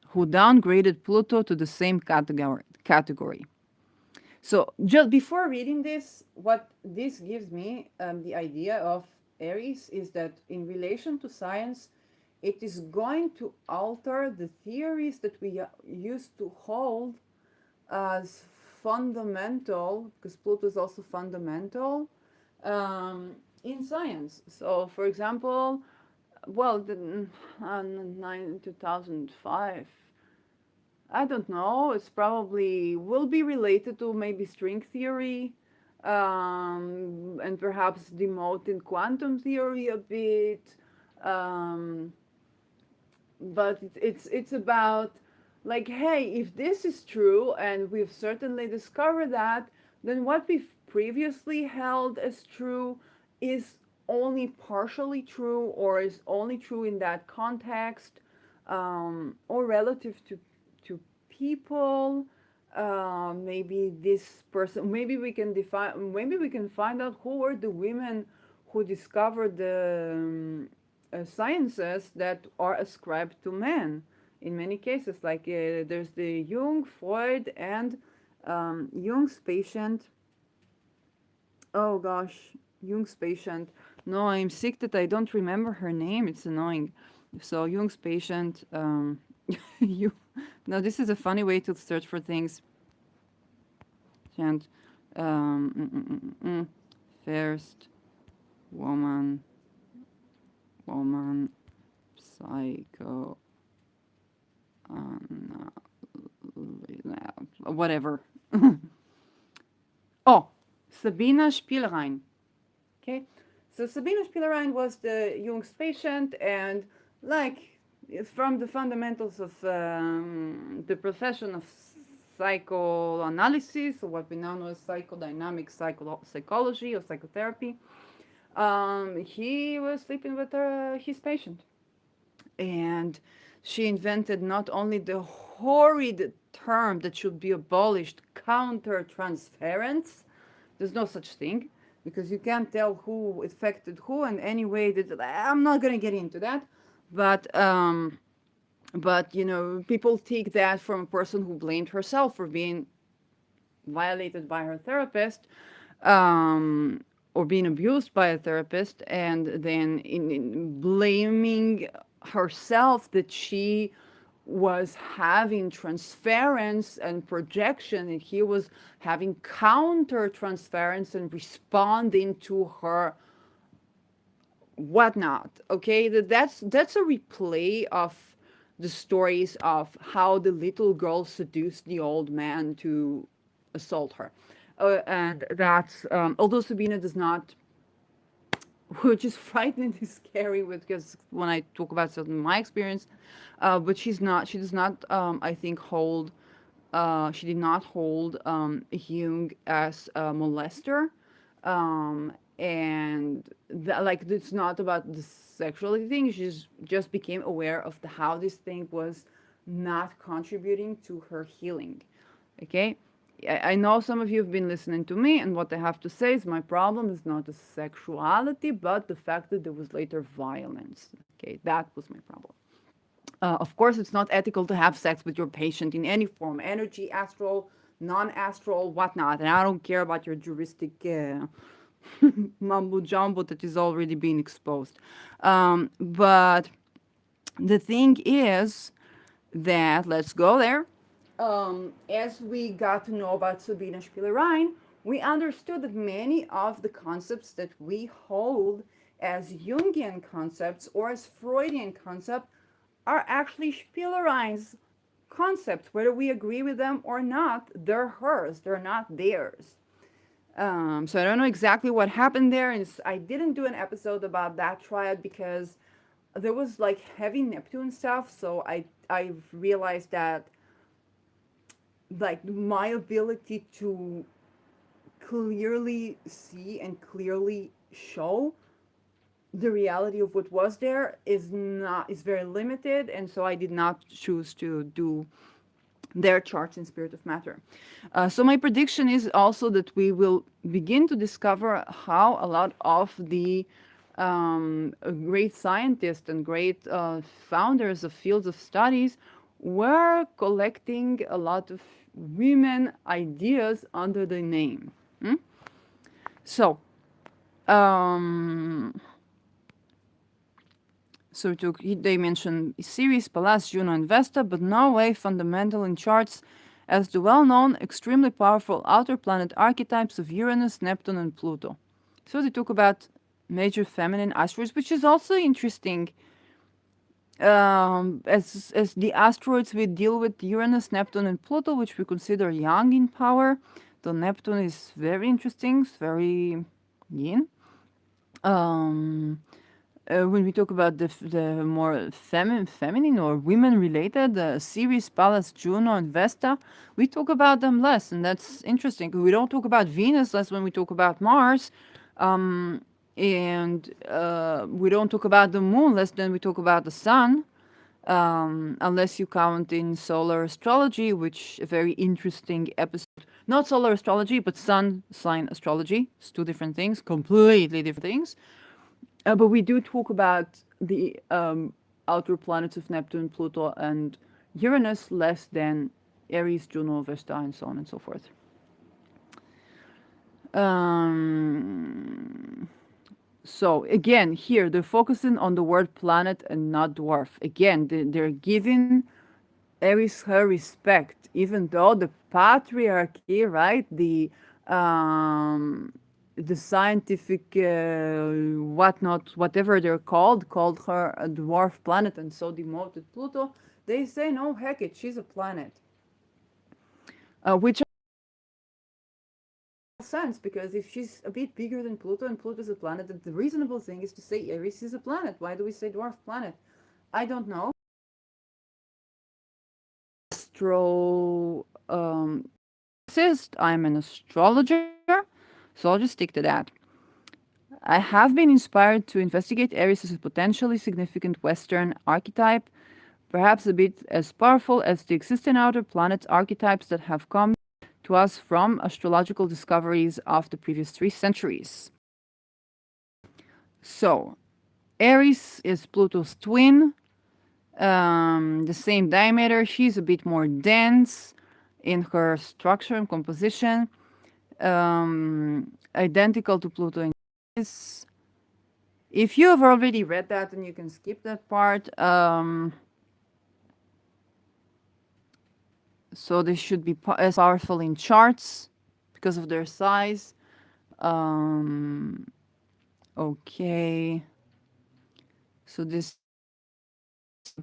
who downgraded Pluto to the same category. So just before reading this, what this gives me the idea of Aries is that in relation to science, it is going to alter the theories that we used to hold as fundamental, because Pluto is also fundamental in science. So, for example, well, 2005, I don't know. It's probably will be related to maybe string theory, and perhaps demote in quantum theory a bit. Um, but it's about like, hey, if this is true and we've certainly discovered that, then what we've previously held as true is only partially true, or is only true in that context, or relative to people. Maybe this person, maybe we can define, maybe we can find out who were the women who discovered the sciences that are ascribed to men. In many cases, like there's the Jung, Freud, and Jung's patient. Oh gosh, Jung's patient. No, I'm sick that I don't remember her name. It's annoying. So Jung's patient. You. No, this is a funny way to search for things. And first woman, woman, psycho, whatever. Oh, Sabina Spielrein. Okay, so Sabina Spielrein was the Jung's patient, and like from the fundamentals of the profession of psychoanalysis, or what we now know as psychodynamic psychology or psychotherapy, he was sleeping with his patient, and she invented not only the horrid term that should be abolished, countertransference. There's no such thing, because you can't tell who affected who, and anyway, that I'm not gonna get into that, but you know, people take that from a person who blamed herself for being violated by her therapist, or being abused by a therapist, and then in blaming herself that she was having transference and projection, and he was having counter transference and responding to her whatnot. Okay, that's a replay of the stories of how the little girl seduced the old man to assault her, and that's although Sabina does not, which is frighteningly scary with, because when I talk about certain my experience, but she does not I think hold she did not hold Jung as a molester, and like it's not about the sexuality thing. She just became aware of the how this thing was not contributing to her healing. Okay, I know some of you have been listening to me, and what I have to say is my problem is not the sexuality, but the fact that there was later violence. Okay, that was my problem. Of course, it's not ethical to have sex with your patient in any form, energy, astral, non astral, whatnot. And I don't care about your juristic mumbo jumbo that is already being exposed. But the thing is that, let's go there. As we got to know about Sabina Spielrein, we understood that many of the concepts that we hold as Jungian concepts or as Freudian concepts are actually Spielrein's concepts. Whether we agree with them or not, they're hers, they're not theirs. So I don't know exactly what happened there, and I didn't do an episode about that triad because there was like heavy Neptune stuff. So I realized that like my ability to clearly see and clearly show the reality of what was there is very limited, and so I did not choose to do their charts in spirit of matter. So my prediction is also that we will begin to discover how a lot of the great scientists and great founders of fields of studies were collecting a lot of women ideas under the name. So, um, So they mention Ceres, Pallas, Juno, and Vesta, but no way fundamental in charts as the well-known, extremely powerful outer planet archetypes of Uranus, Neptune, and Pluto. So they talk about major feminine asteroids, which is also interesting. As the asteroids we deal with Uranus, Neptune, and Pluto, which we consider young in power. The Neptune is very interesting, it's very yin. Um, when we talk about the more feminine or women related, Ceres, Pallas, Juno, and Vesta, we talk about them less, and that's interesting. We don't talk about Venus less when we talk about Mars, and we don't talk about the moon less than we talk about the sun, unless you count in solar astrology, which a very interesting episode. Not solar astrology, but sun sign astrology. It's two different things, completely different things. But we do talk about the outer planets of Neptune, Pluto, and Uranus less than Aries, Juno, Vesta, and so on and so forth. So again, here they're focusing on the word planet and not dwarf. Again, they're giving Eris her respect, even though the patriarchy, right? The scientific whatnot, whatever they're called her a dwarf planet, and so demoted Pluto. They say no, heck it, she's a planet, which makes sense because if she's a bit bigger than Pluto and Pluto's a planet, then the reasonable thing is to say Eris is a planet. Why do we say dwarf planet? I don't know. Astro I'm an astrologer, so I'll just stick to that. I have been inspired to investigate Aries as a potentially significant Western archetype, perhaps a bit as powerful as the existing outer planets archetypes that have come to us from astrological discoveries of the previous 3 centuries. So, Aries is Pluto's twin, the same diameter. She's a bit more dense in her structure and composition, identical to Pluto in Aries. If you have already read that, then you can skip that part. So they should be as powerful in charts because of their size. Okay. So this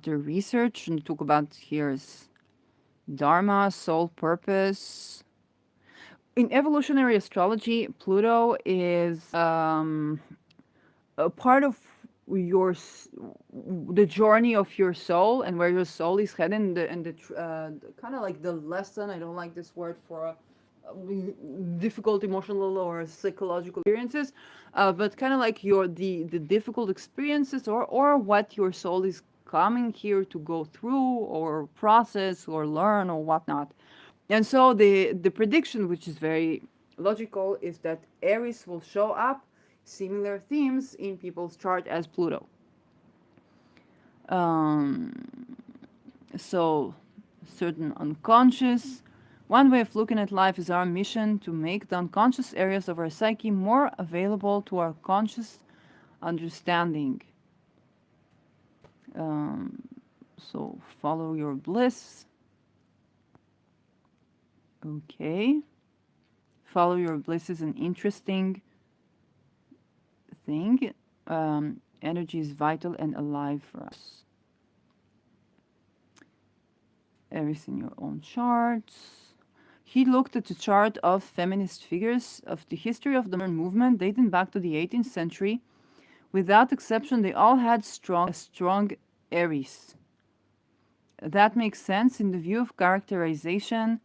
the research and talk about here's Dharma, soul purpose. In evolutionary astrology, Pluto is a part of your the journey of your soul and where your soul is heading, and the kind of like the lesson. I don't like this word for difficult emotional or psychological experiences, but kind of like the difficult experiences or what your soul is coming here to go through or process or learn or whatnot. And so the prediction, which is very logical, is that Aries will show up similar themes in people's chart as Pluto. So certain unconscious. One way of looking at life is our mission to make the unconscious areas of our psyche more available to our conscious understanding. So follow your bliss. Okay. Follow your bliss is an interesting thing. Energy is vital and alive for us. Eris in your own charts. He looked at the chart of feminist figures of the history of the modern movement dating back to the 18th century. Without exception, they all had strong Aries. That makes sense in the view of characterization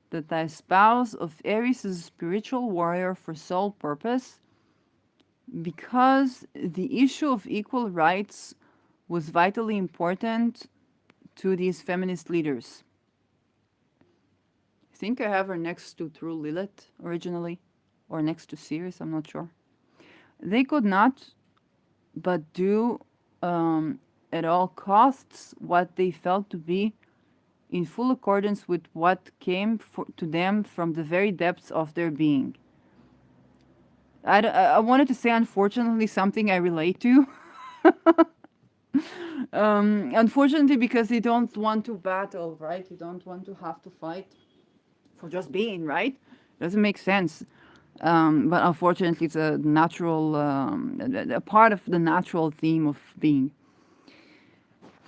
that I espouse of Aries as a spiritual warrior for soul purpose, because the issue of equal rights was vitally important to these feminist leaders. I think I have her next to True Lilith originally, or next to Ceres, I'm not sure. They could not but do at all costs what they felt to be in full accordance with what came to them from the very depths of their being. I wanted to say, unfortunately, something I relate to. Unfortunately, because you don't want to battle, right? You don't want to have to fight for just being, right? Doesn't make sense. But unfortunately, it's a natural, a part of the natural theme of being.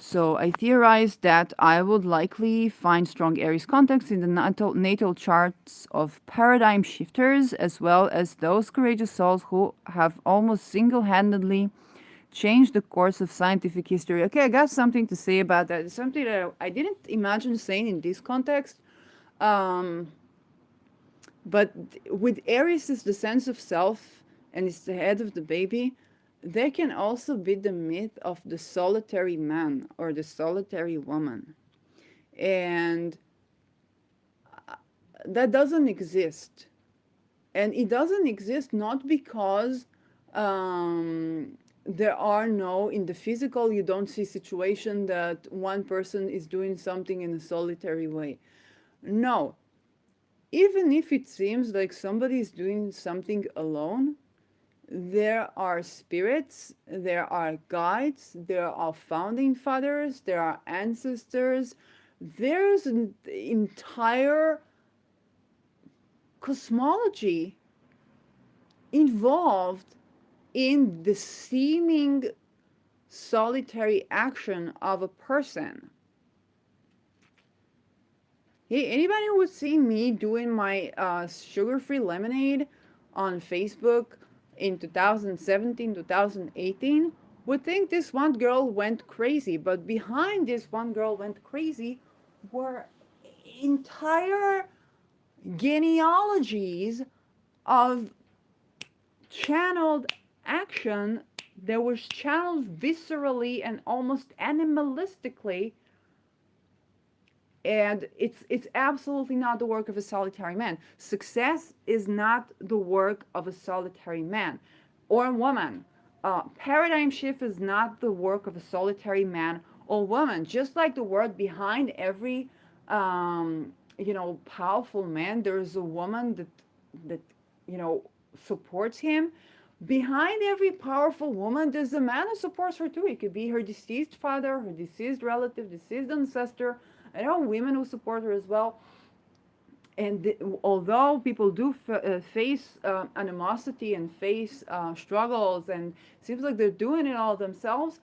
So I theorized that I would likely find strong Aries contexts in the natal charts of paradigm shifters, as well as those courageous souls who have almost single handedly changed the course of scientific history. Okay, I got something to say about that. It's something that I didn't imagine saying in this context. Um, but with Aries is the sense of self and it's the head of the baby. There can also be the myth of the solitary man or the solitary woman. And that doesn't exist. And it doesn't exist not because there are no, in the physical, you don't see situation that one person is doing something in a solitary way. No, even if it seems like somebody is doing something alone, there are spirits, there are guides, there are founding fathers, there are ancestors. There's an entire cosmology involved in the seeming solitary action of a person. Hey, anybody who would see me doing my sugar-free lemonade on Facebook in 2017, 2018 would think this one girl went crazy. But behind this one girl went crazy were entire genealogies of channeled action that was channeled viscerally and almost animalistically, and it's absolutely not the work of a solitary man. Success is not the work of a solitary man or woman. Paradigm shift is not the work of a solitary man or woman. Just like the word behind every powerful man, there's a woman that you know supports him. Behind every powerful woman, there's a man who supports her too. It could be her deceased father, her deceased relative, deceased ancestor. I know women who support her as well. And although people do face animosity and face struggles, and it seems like they're doing it all themselves,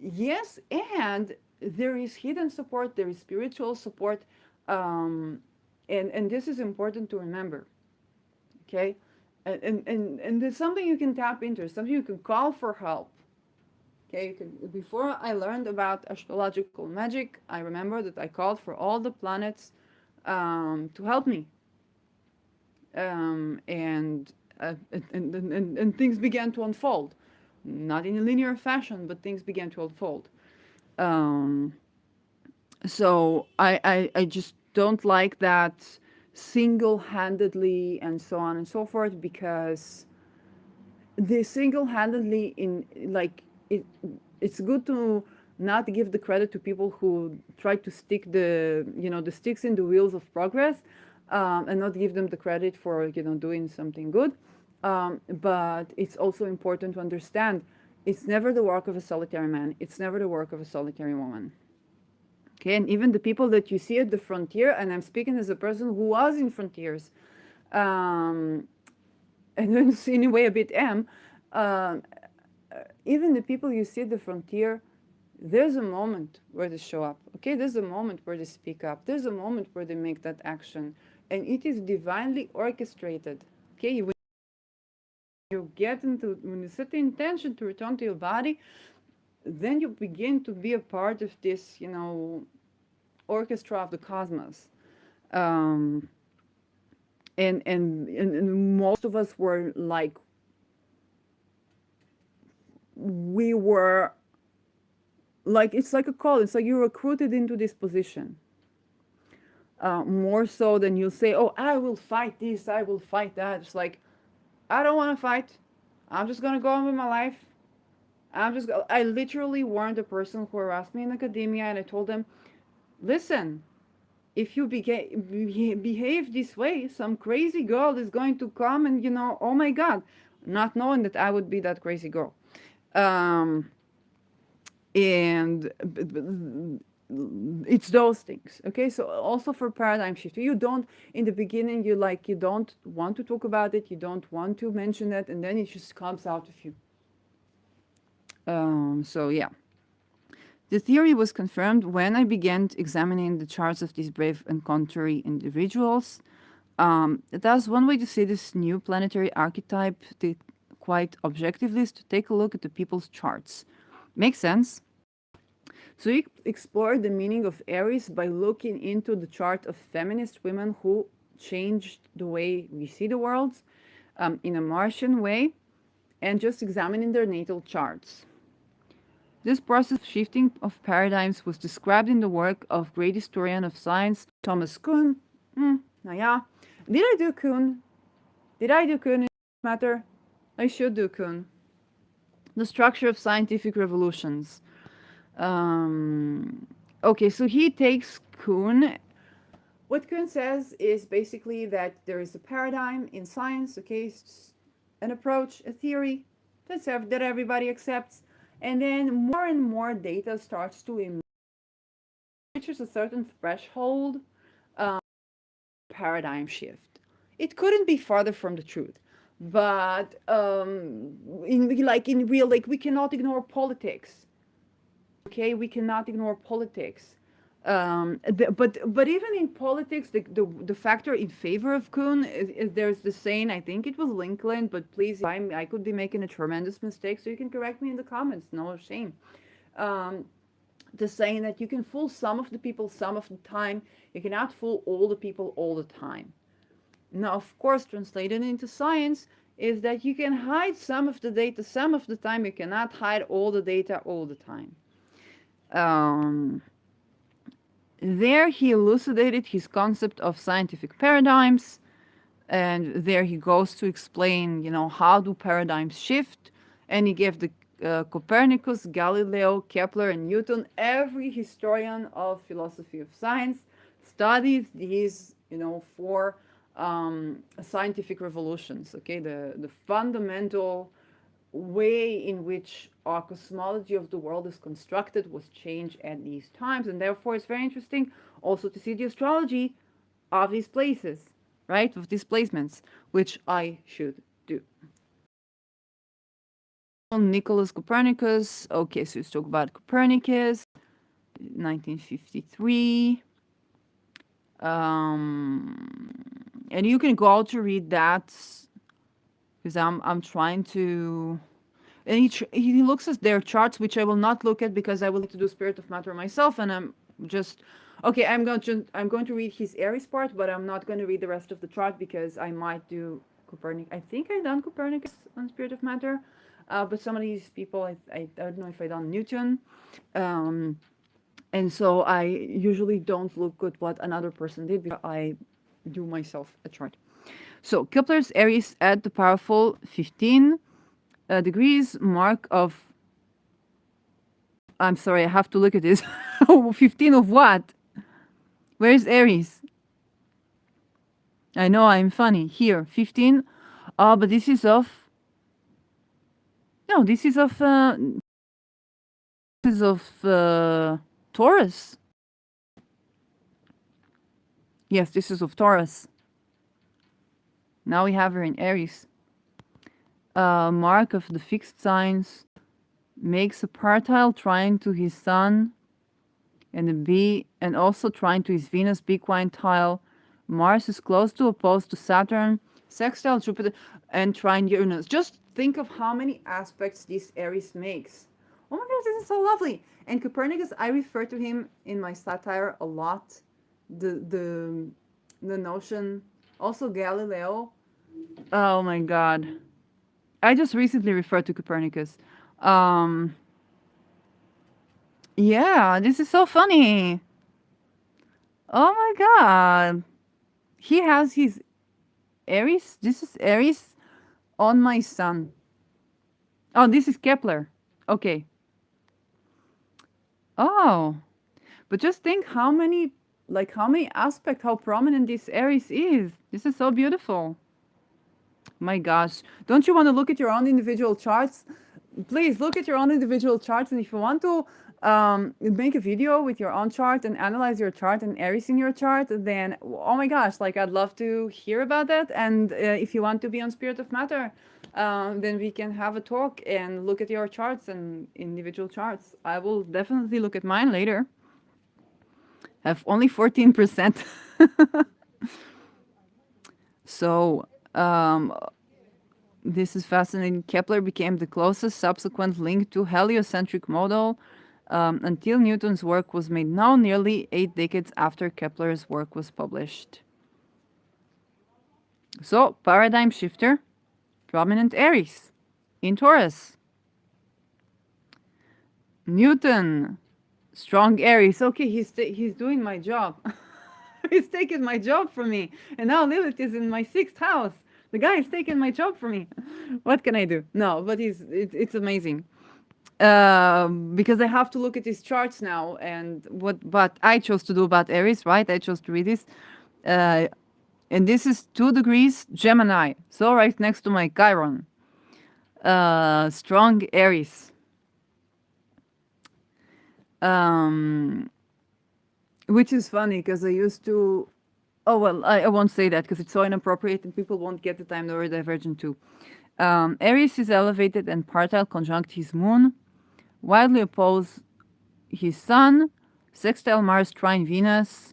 yes, and there is hidden support, there is spiritual support, and this is important to remember. Okay, and there's something you can tap into, something you can call for help. Okay, before I learned about astrological magic, I remember that I called for all the planets to help me, and, and things began to unfold, not in a linear fashion, but things began to unfold. Um, so I just don't like that single-handedly and so on and so forth, because they single-handedly in like it's good to not give the credit to people who try to stick the sticks in the wheels of progress, and not give them the credit for doing something good. But it's also important to understand it's never the work of a solitary man, it's never the work of a solitary woman. Okay, and even the people that you see at the frontier, and I'm speaking as a person who was in frontiers, um, and then in a way a bit am, um, even the people you see at the frontier, there's a moment where they show up. Okay, there's a moment where they speak up. There's a moment where they make that action, and it is divinely orchestrated. Okay, when you get into when you set the intention to return to your body, then you begin to be a part of this, orchestra of the cosmos. Um, and most of us were like we were like it's like a call. It's like you're recruited into this position. More so than you'll say, "Oh, I will fight this, I will fight that." It's like I don't want to fight. I'm just gonna go on with my life. I literally warned a person who harassed me in academia, and I told them, "Listen, if you behave this way, some crazy girl is going to come and oh my God," not knowing that I would be that crazy girl. Um, And it's those things. Okay, so also for paradigm shift, you don't, in the beginning, you don't want to talk about it, you don't want to mention it, and then it just comes out of you. So yeah, the theory was confirmed when I began examining the charts of these brave and contrary individuals. That's one way to see this new planetary archetype, quite objectively, is to take a look at the people's charts. Makes sense. So we explored the meaning of Aries by looking into the chart of feminist women who changed the way we see the world in a Martian way, and just examining their natal charts. This process of shifting of paradigms was described in the work of great historian of science Thomas Kuhn. Now yeah, did I do Kuhn? Did I do Kuhn in this matter? I should do Kuhn. The structure of scientific revolutions. Okay, so he takes Kuhn. What Kuhn says is basically that there is a paradigm in science, okay, an approach, a theory that everybody accepts, and then more and more data starts to emerge, reaches a certain threshold, paradigm shift. It couldn't be farther from the truth. But in real, like we cannot ignore politics. Okay, we cannot ignore politics. But even in politics, the factor in favor of Kuhn is there's the saying. I think it was Lincoln, but please, I could be making a tremendous mistake, so you can correct me in the comments. No shame. The saying that you can fool some of the people some of the time, you cannot fool all the people all the time. Now, of course, translated into science is that you can hide some of the data some of the time, you cannot hide all the data all the time. There he elucidated his concept of scientific paradigms, and there he goes to explain, how do paradigms shift, and he gave the Copernicus, Galileo, Kepler, and Newton. Every historian of philosophy of science studies these, four scientific revolutions. Okay, the fundamental way in which our cosmology of the world is constructed was changed at these times, and therefore it's very interesting also to see the astrology of these places, right, of these placements, which I should do. Nicholas Copernicus. Okay, so let's talk about Copernicus, 1953. And you can go out to read that because I'm trying to. And he looks at their charts, which I will not look at because I will need to do Spirit of Matter myself, and I'm just okay. I'm going to read his Aries part, but I'm not going to read the rest of the chart because I might do Copernicus. I think I done Copernicus on Spirit of Matter, but some of these people I don't know if I done Newton, and so I usually don't look at what another person did because I do myself a chart. So Kepler's Aries at the powerful 15 degrees mark of. I'm sorry, I have to look at this. 15 of what? Where's Aries? I know I'm funny. Here, 15. Oh, but this is of. No, this is of. This is of Taurus. Yes, this is of Taurus. Now we have her in Aries. Mark of the fixed signs makes a partile trine to his Sun and a B, and also trine to his Venus biquintile. Mars is close to opposed to Saturn, sextile Jupiter, and trine Uranus. Just think of how many aspects this Aries makes. Oh my God, this is so lovely. And Copernicus, I refer to him in my satire a lot. The notion, also Galileo. Oh my God. I just recently referred to Copernicus. Yeah, this is so funny. Oh my God. He has his Aries. This is Aries on my Sun. Oh, this is Kepler. Okay. Oh, but just think how many aspects, how prominent this Aries is. This is so beautiful. My gosh. Don't you want to look at your own individual charts? please look at your own individual charts, and if you want to make a video with your own chart and analyze your chart and Aries in your chart, then oh my gosh, like I'd love to hear about that. And if you want to be on Spirit of Matter, then we can have a talk and look at your charts and individual charts. I will definitely look at mine later. I have only 14%. So this is fascinating. Kepler became the closest subsequent link to heliocentric model until Newton's work was made known nearly 8 decades after Kepler's work was published. So, paradigm shifter, prominent Aries in Taurus. Newton, strong Aries. Okay, he's doing my job. He's taking my job from me. And now Lilith is in my sixth house. The guy is taking my job from me. What can I do? No, but it's amazing. Because I have to look at his charts now and what I chose to do about Aries, right? I chose to read this. Uh, and this is 2 degrees Gemini. So right next to my Chiron. Strong Aries. Which is funny because I used to. Oh, well, I won't say that because it's so inappropriate and people won't get the time neurodivergent too. Aries is elevated and partile conjunct his moon, widely oppose his sun, sextile Mars trine Venus.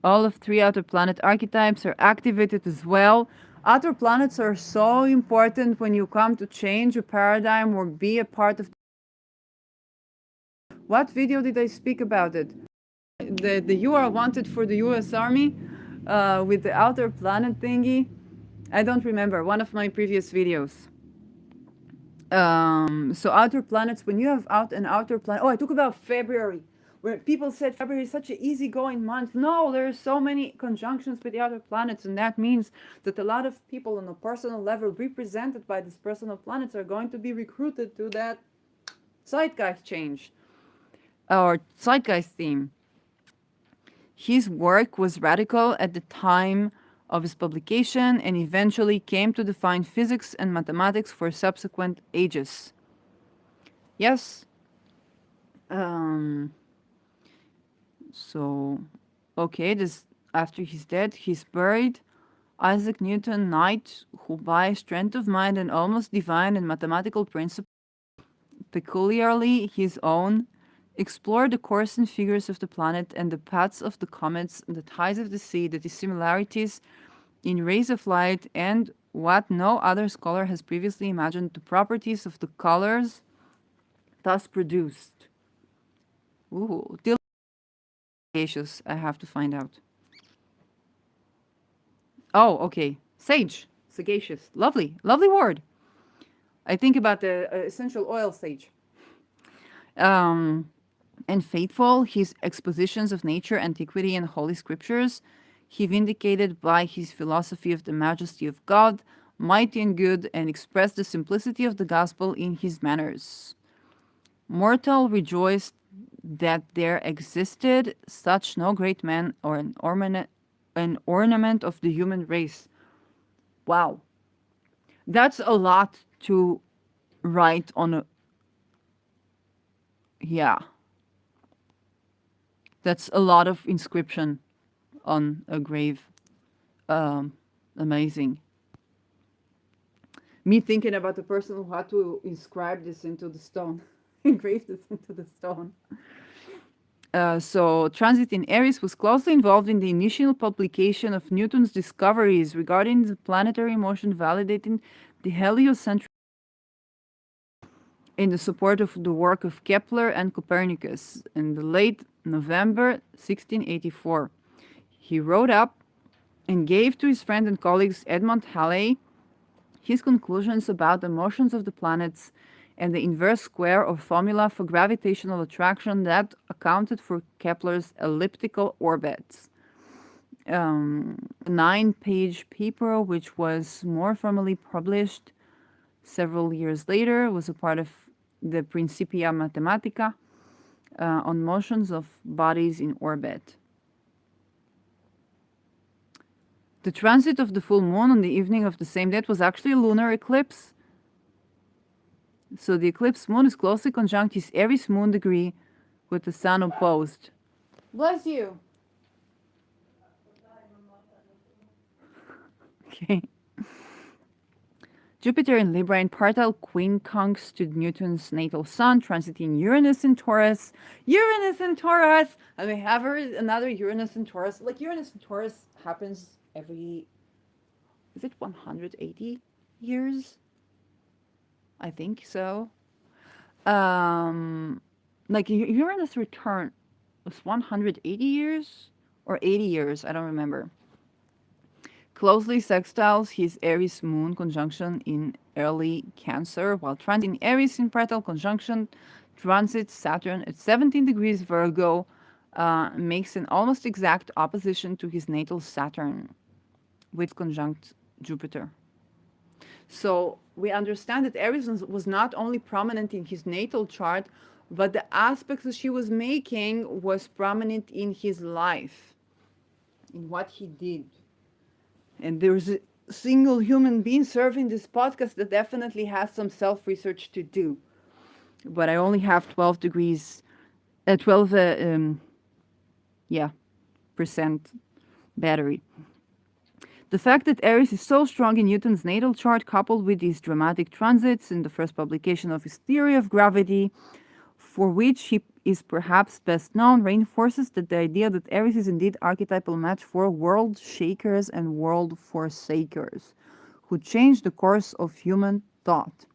All of 3 outer planet archetypes are activated as well. Outer planets are so important when you come to change a paradigm or be a part of. What video did I speak about it? The you are wanted for the US Army with the outer planet thingy. I don't remember, one of my previous videos. So outer planets, when you have an outer planet. Oh, I talk about February, where people said February is such an easygoing month. No, there are so many conjunctions with the outer planets, and that means that a lot of people on a personal level represented by these personal planets are going to be recruited to that zeitgeist change or zeitgeist theme. His work was radical at the time of his publication and eventually came to define physics and mathematics for subsequent ages. Yes. So, okay, this after he's dead, he's buried. Isaac Newton, knight, who by strength of mind and almost divine and mathematical principle, peculiarly his own, explored the course and figures of the planet and the paths of the comets and the tides of the sea, the dissimilarities in rays of light, and what no other scholar has previously imagined, the properties of the colors thus produced. Ooh, sagacious, I have to find out. Oh, okay. Sage, sagacious. Lovely, lovely word. I think about the essential oil sage. And faithful, his expositions of nature, antiquity, and holy scriptures, he vindicated by his philosophy of the majesty of God, mighty and good, and expressed the simplicity of the gospel in his manners. Mortal rejoiced that there existed such no great man or an ornament of the human race. Wow. That's a lot to write on a. Yeah. That's a lot of inscription on a grave. Amazing. Me thinking about the person who had to inscribe this into the stone, engrave this into the stone. So, transit in Eris was closely involved in the initial publication of Newton's discoveries regarding the planetary motion, validating the heliocentric in the support of the work of Kepler and Copernicus. In the late November 1684, he wrote up and gave to his friend and colleagues Edmund Halley his conclusions about the motions of the planets and the inverse square or formula for gravitational attraction that accounted for Kepler's elliptical orbits. A 9-page paper, which was more formally published several years later, was a part of the Principia Mathematica on motions of bodies in orbit. The transit of the full moon on the evening of the same date was actually a lunar eclipse. So the eclipse moon is closely conjunct his Aries moon degree with the sun opposed. Bless you. Okay. Jupiter in Libra in partial quincunx to Newton's natal sun, transiting Uranus in Taurus. Uranus in Taurus! And we have another Uranus in Taurus. Like Uranus in Taurus happens every, is it 180 years? I think so. Um, like Uranus return was 180 years or 80 years, I don't remember. Closely sextiles his Aries moon conjunction in early Cancer, while transiting Aries in parallel conjunction transits Saturn at 17 degrees Virgo, makes an almost exact opposition to his natal Saturn, which conjunct Jupiter. So we understand that Aries was not only prominent in his natal chart, but the aspects that she was making was prominent in his life, in what he did. And there's a single human being serving this podcast that definitely has some self research to do. But I only have 12 degrees, 12, yeah, percent battery. The fact that Eris is so strong in Newton's natal chart, coupled with these dramatic transits in the first publication of his theory of gravity, for which he is perhaps best known, reinforces that the idea that Eris is indeed archetypal match for world shakers and world forsakers, who change the course of human thought.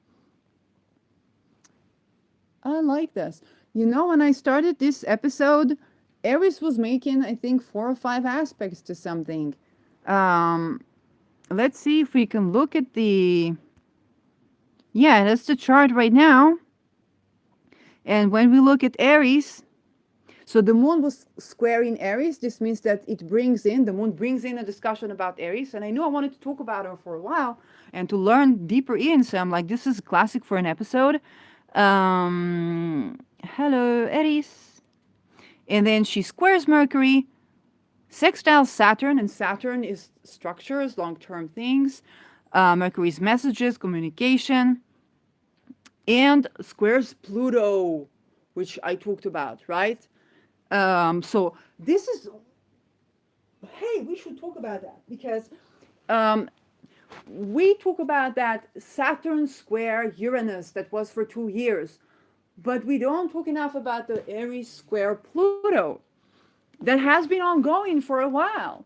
I like this. You know, when I started this episode, Eris was making, I think, 4 or 5 aspects to something. Um, let's see if we can look at the. Yeah, that's the chart right now. And when we look at Aries, so the moon was square in Aries. This means that the moon brings in a discussion about Aries. And I knew I wanted to talk about her for a while and to learn deeper in. So I'm like, this is classic for an episode. Hello, Eris. And then she squares Mercury, sextiles Saturn, and Saturn is structures, long term things. Mercury's messages, communication, and squares Pluto, which I talked about, right? So this is, hey, we should talk about that because um, we talk about that Saturn square Uranus that was for 2 years, but we don't talk enough about the Aries square Pluto that has been ongoing for a while.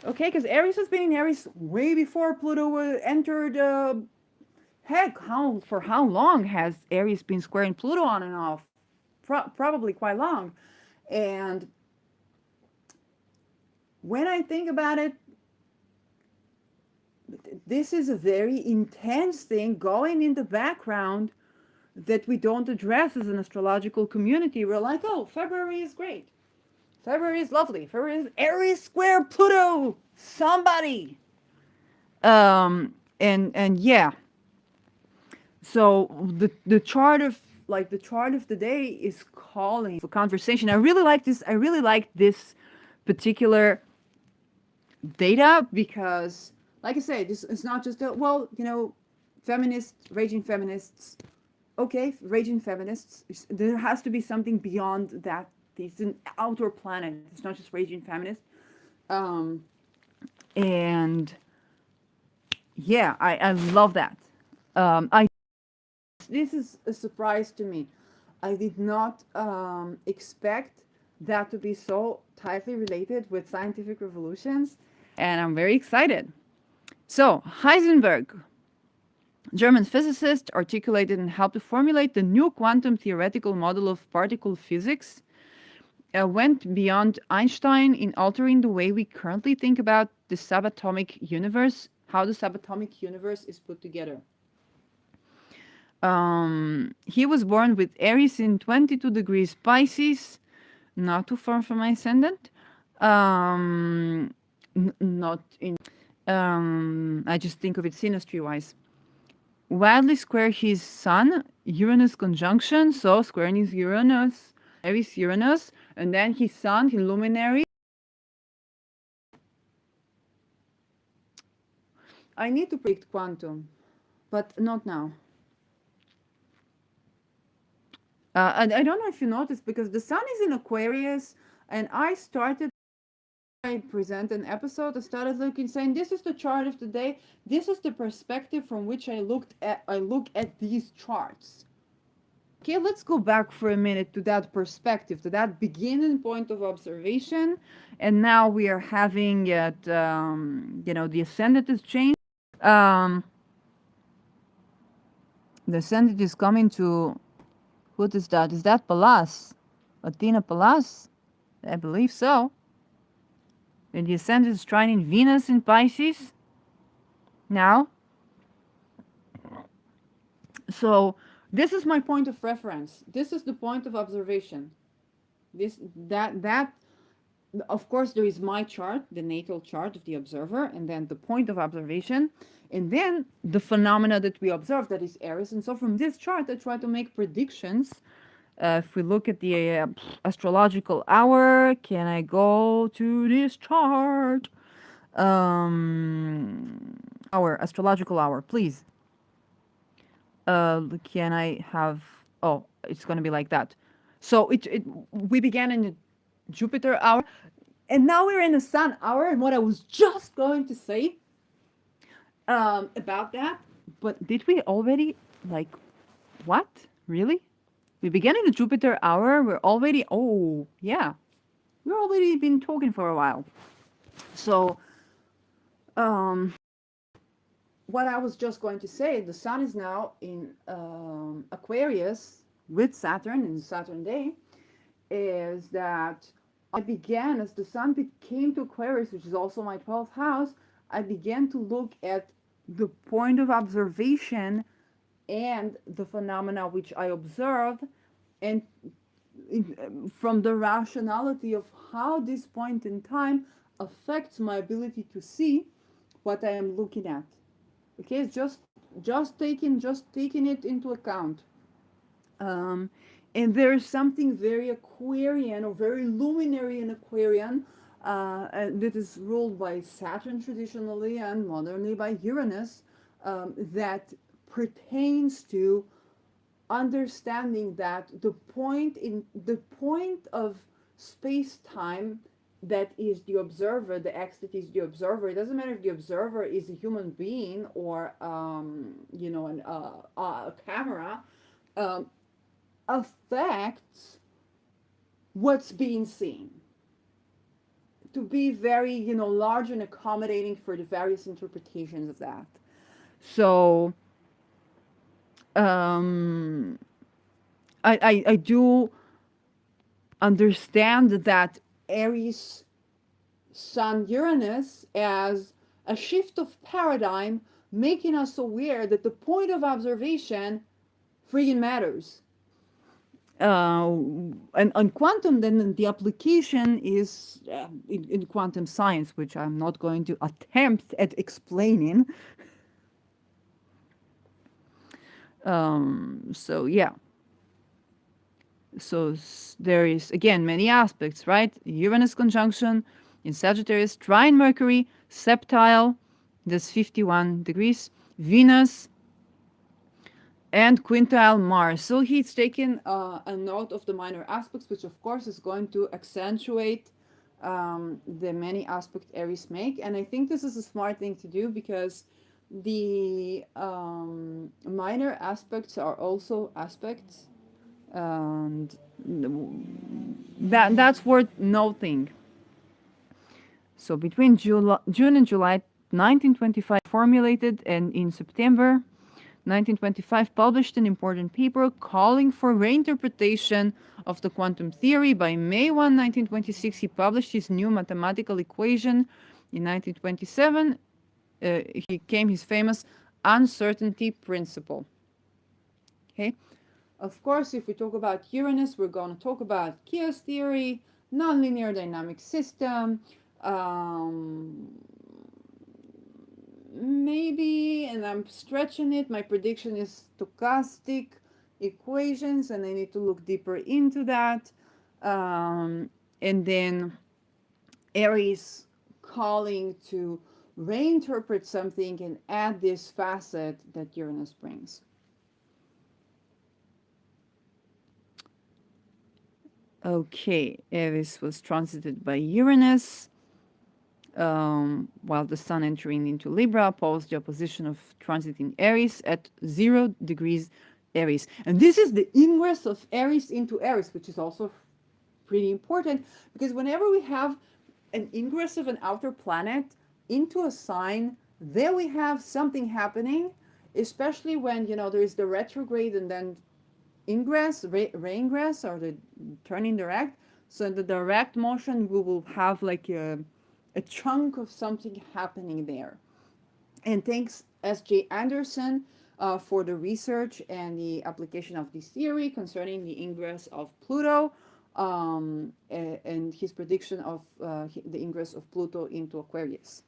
Okay, because Aries has been in Aries way before Pluto entered. Heck, how long has Aries been squaring Pluto on and off? Probably quite long. And when I think about it, this is a very intense thing going in the background that we don't address as an astrological community. We're like, oh, February is great. February is lovely. February is Aries square Pluto. Somebody. And yeah. So the chart of the day is calling for conversation. I really like this. I really like this particular data because, like I say, this is not just feminists, raging feminists. Okay, raging feminists. There has to be something beyond that. It's an outer planet. It's not just raging feminists. And yeah, I love that. I This is a surprise to me. I did not expect that to be so tightly related with scientific revolutions, and I'm very excited. So, Heisenberg, German physicist, articulated and helped to formulate the new quantum theoretical model of particle physics, went beyond Einstein in altering the way we currently think about the subatomic universe, how the subatomic universe is put together. He was born with Aries in 22 degrees Pisces, not too far from my ascendant. Not in. I just think of it synastry wise. Wildly square his sun, Uranus conjunction, so squaring his Uranus, Aries Uranus, and then his sun, his luminary. I need to predict quantum, but not now. And I don't know if you noticed, because the sun is in Aquarius, and I present an episode, I started looking, saying, this is the chart of the day. This is the perspective from which I look at these charts. Okay, let's go back for a minute to that perspective, to that beginning point of observation. And now we are having it, the ascendant is changed. Um, the ascendant is coming to, what is that? Is that Pallas? Athena Pallas? I believe so. And the ascendant is trining Venus in Pisces now. So this is my point of reference. This is the point of observation. This that of course there is my chart, the natal chart of the observer, and then the point of observation, and then the phenomena that we observe, that is Eris. And so from this chart I try to make predictions. If we look at the astrological hour, can I go to this chart? Hour, astrological hour, please. Can I have? Oh, it's gonna be like that. So we began in the Jupiter hour, and now we're in the Sun hour. And what I was just going to say about that, but did we already, like, what? Really? We began in the Jupiter hour. We're already, oh yeah, we're already been talking for a while. So um, what I was just going to say, the Sun is now in Aquarius with Saturn in Saturn day, is that I began, as the Sun came to Aquarius, which is also my 12th house, I began to look at the point of observation and the phenomena which I observed, and from the rationality of how this point in time affects my ability to see what I am looking at. Okay, it's just taking it into account. Um, and there's something very Aquarian, or very luminary in Aquarian, that is ruled by Saturn traditionally and modernly by Uranus, that pertains to understanding that the point of space time, that is the observer, the X that is the observer. It doesn't matter if the observer is a human being or a camera, um, affects what's being seen, to be very, large and accommodating for the various interpretations of that. So um, I do understand that Aries Sun Uranus as a shift of paradigm, making us aware that the point of observation friggin' matters. And on quantum, then the application is in quantum science, which I'm not going to attempt at explaining. So yeah. So there is, again, many aspects, right? Uranus conjunction in Sagittarius, trine Mercury, septile, that's 51 degrees, Venus, and quintile Mars. So he's taken a note of the minor aspects, which of course is going to accentuate the many aspects Aries make. And I think this is a smart thing to do, because the minor aspects are also aspects, and that's worth noting. So between June and July 1925, formulated, and in September 1925 published an important paper calling for reinterpretation of the quantum theory. By May 1, 1926, he published his new mathematical equation. In 1927, he came his famous uncertainty principle. Okay. Of course, if we talk about Uranus, we're going to talk about chaos theory, nonlinear dynamic system, maybe, and I'm stretching it, my prediction is stochastic equations, and I need to look deeper into that. And then Aries calling to reinterpret something and add this facet that Uranus brings. Okay, Eris was transited by Uranus, while the Sun entering into Libra opposed the opposition of transiting Aries at 0 degrees Aries. And this is the ingress of Aries into Aries, which is also pretty important because whenever we have an ingress of an outer planet into a sign, there we have something happening, especially when, there is the retrograde and then ingress, reingress, or the turning direct. So in the direct motion, we will have like a chunk of something happening there. And thanks S.J. Anderson for the research and the application of this theory concerning the ingress of Pluto, and his prediction of the ingress of Pluto into Aquarius.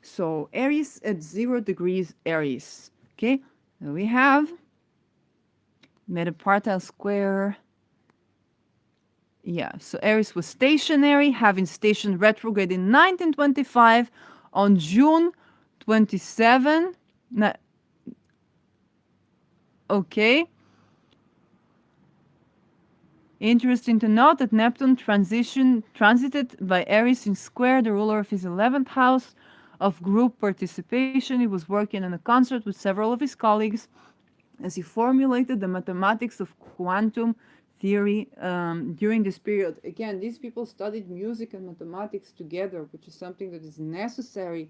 So Aries at 0 degrees Aries. Okay, so we have metapartile square. Yeah, so Aries was stationary, having stationed retrograde in 1925 on June 27. Okay. Interesting to note that Neptune transited by Aries in square, the ruler of his 11th house of group participation. He was working on a concert with several of his colleagues as he formulated the mathematics of quantum theory during this period. Again, these people studied music and mathematics together, which is something that is necessary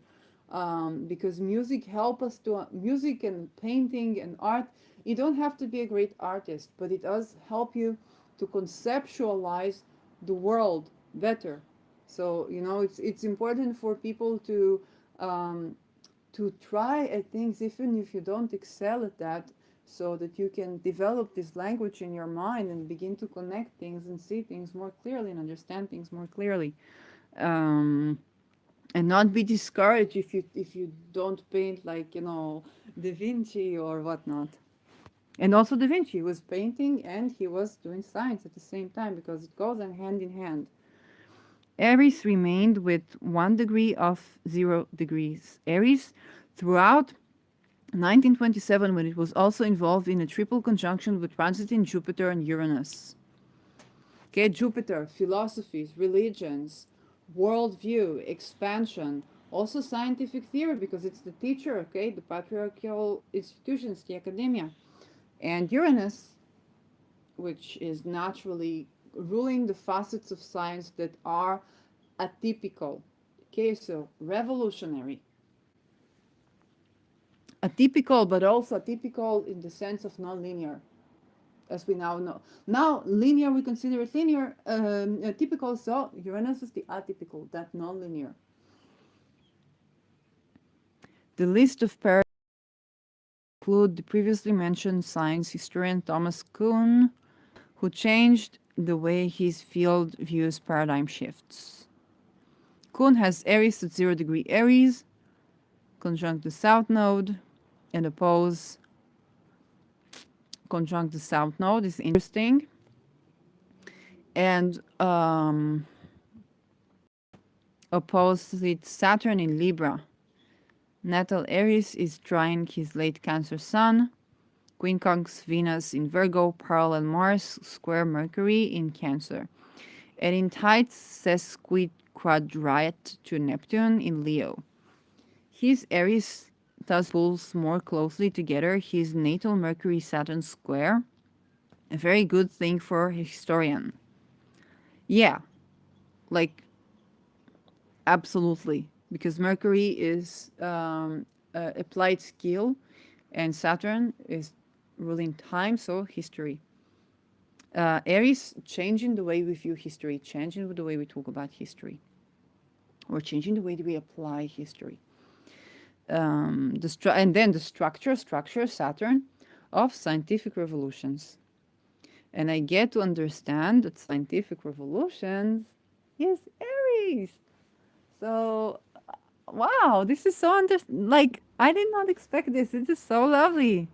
because music help us to music and painting and art. You don't have to be a great artist, but it does help you to conceptualize the world better. So it's important for people um, to try at things even if you don't excel at that, so that you can develop this language in your mind and begin to connect things and see things more clearly and understand things more clearly. Um, and not be discouraged if you don't paint like Da Vinci or whatnot. And also Da Vinci was painting and he was doing science at the same time because it goes hand in hand. Aries remained with 1 degree of 0 degrees Aries throughout 1927, when it was also involved in a triple conjunction with transiting Jupiter and Uranus. Okay, Jupiter, philosophies, religions, worldview, expansion, also scientific theory because it's the teacher, okay, the patriarchal institutions, the academia. And Uranus, which is naturally ruling the facets of science that are atypical. Okay, so revolutionary. Atypical, but also atypical in the sense of non-linear, as we now know. Now, linear, we consider it linear, typical, so Uranus is the atypical, that non-linear. The list of paradigms include the previously mentioned science historian Thomas Kuhn, who changed the way his field views paradigm shifts. Kuhn has Eris at 0 degree Aries, conjunct the South Node, and oppose conjunct the South Node is interesting. And opposite Saturn in Libra. Natal Aries is trine his late Cancer Sun. Quincunx Venus in Virgo, parallel Mars, square Mercury in Cancer. And in tight sesquiquadrate to Neptune in Leo. His Aries thus pulls more closely together his natal Mercury Saturn square. A very good thing for a historian. Yeah, like absolutely, because Mercury is applied skill, and Saturn is ruling time, so history. Aries changing the way we view history, changing the way we talk about history, or changing the way that we apply history. And then the structure Saturn of scientific revolutions. And I get to understand that scientific revolutions is Aries. So, wow, this is so like I did not expect this. This is so lovely.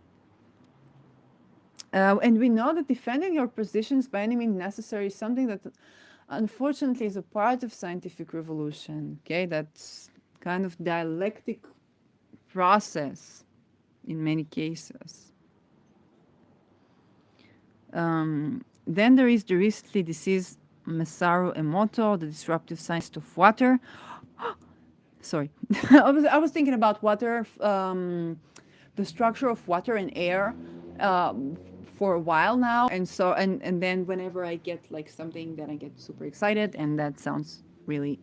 And we know that defending your positions by any means necessary is something that unfortunately is a part of scientific revolution. Okay, that's kind of dialectic process in many cases. Then there is the recently deceased Masaru Emoto, the disruptive scientist of water. Sorry, I was thinking about water, the structure of water and air, for a while now, and so and then whenever I get like something, then I get super excited, and that sounds really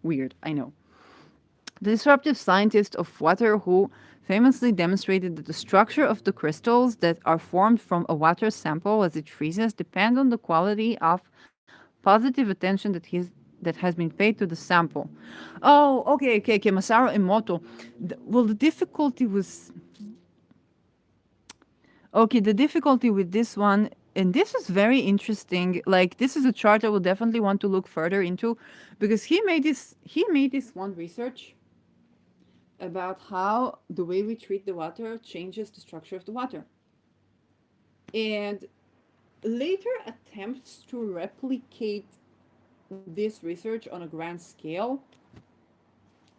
weird. I know. The disruptive scientist of water who famously demonstrated that the structure of the crystals that are formed from a water sample as it freezes depend on the quality of positive attention that has been paid to the sample. Oh, okay. Masaru Emoto. Well, the difficulty was okay. The difficulty with this one, and this is very interesting. Like this is a chart I would definitely want to look further into, because he made this one research about how the way we treat the water changes the structure of the water. And later attempts to replicate this research on a grand scale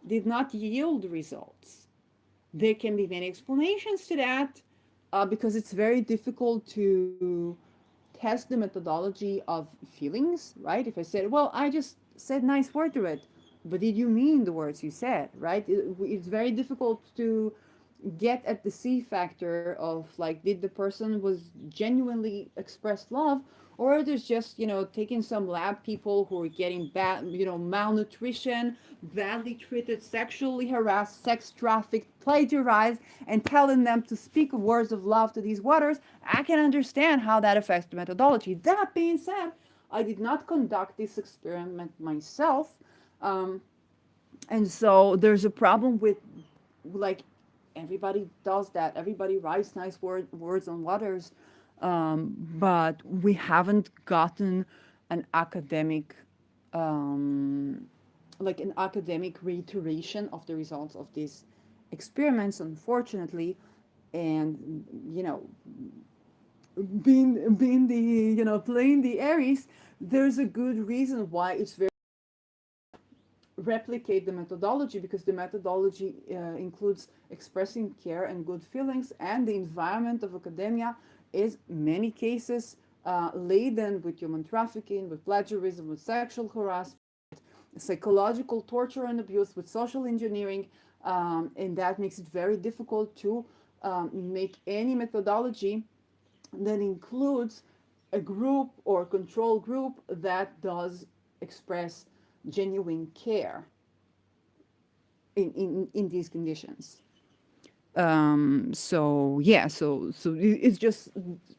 did not yield results. There can be many explanations to that, because it's very difficult to test the methodology of feelings, right? If I said, well, I just said nice word to it, but did you mean the words you said, right? It's very difficult to get at the C factor of like, did the person was genuinely express love, or there's just, taking some lab people who are getting bad, malnutrition, badly treated, sexually harassed, sex trafficked, plagiarized, and telling them to speak words of love to these waters. I can understand how that affects the methodology. That being said, I did not conduct this experiment myself. Um, and so there's a problem with, like, everybody does that. Everybody writes nice words on waters, but we haven't gotten an academic, um, like an academic reiteration of the results of these experiments, unfortunately. And being the playing the Aries, there's a good reason why it's very replicate the methodology, because the methodology includes expressing care and good feelings, and the environment of academia is many cases laden with human trafficking, with plagiarism, with sexual harassment, psychological torture and abuse, with social engineering, and that makes it very difficult to make any methodology that includes a group or control group that does express genuine care in these conditions. So yeah, so it's just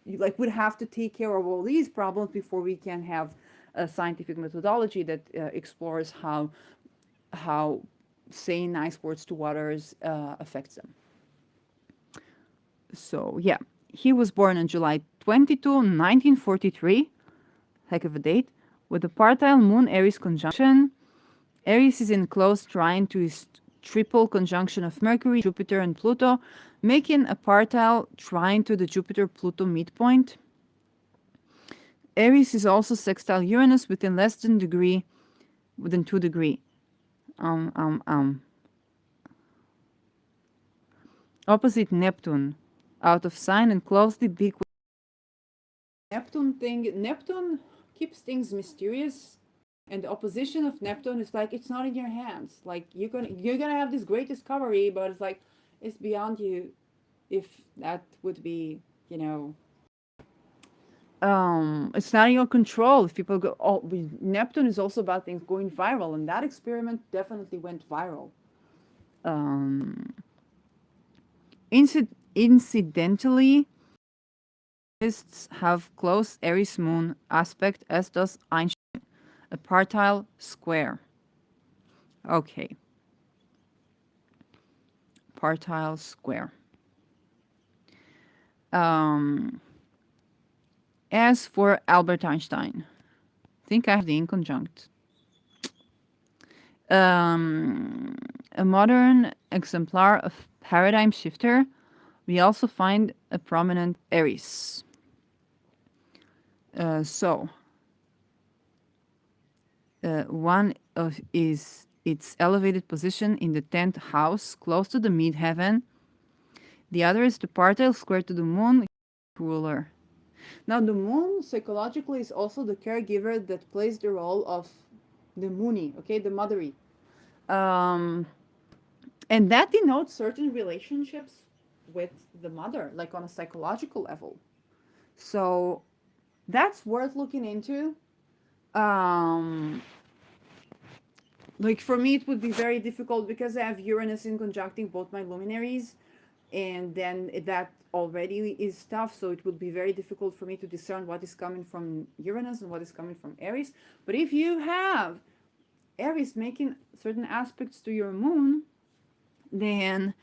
like we'd have to take care of all these problems before we can have a scientific methodology that explores how saying nice words to waters affects them. So yeah, he was born on July 22, 1943. Heck of a date. With a partile moon Aries conjunction. Aries is in close trine to his triple conjunction of Mercury, Jupiter, and Pluto, making a partile trine to the Jupiter-Pluto midpoint. Aries is also sextile Uranus within 2 degree. Um, um, um. Opposite Neptune, out of sign and closely big. Neptune thing. Neptune keeps things mysterious, and the opposition of Neptune is like, it's not in your hands. Like you're gonna have this great discovery, but it's like it's beyond you. If that would be, it's not in your control. If people go, oh, Neptune is also about things going viral, and that experiment definitely went viral. Um, Incidentally, have close Aries moon aspect, as does Einstein, a partile square. Okay, partile square. Um, as for Albert Einstein, I think I have the inconjunct. A modern exemplar of paradigm shifter, we also find a prominent Eris. So, one of is its elevated position in the 10th house, close to the midheaven. The other is the partile square to the moon ruler. Now, the moon psychologically is also the caregiver that plays the role of the moony, okay, the mothery. Um, and that denotes certain relationships with the mother, like on a psychological level. So that's worth looking into. Um, like for me, it would be very difficult because I have Uranus in conjuncting both my luminaries, and then that already is tough. So it would be very difficult for me to discern what is coming from Uranus and what is coming from Aries. But if you have Aries making certain aspects to your moon, then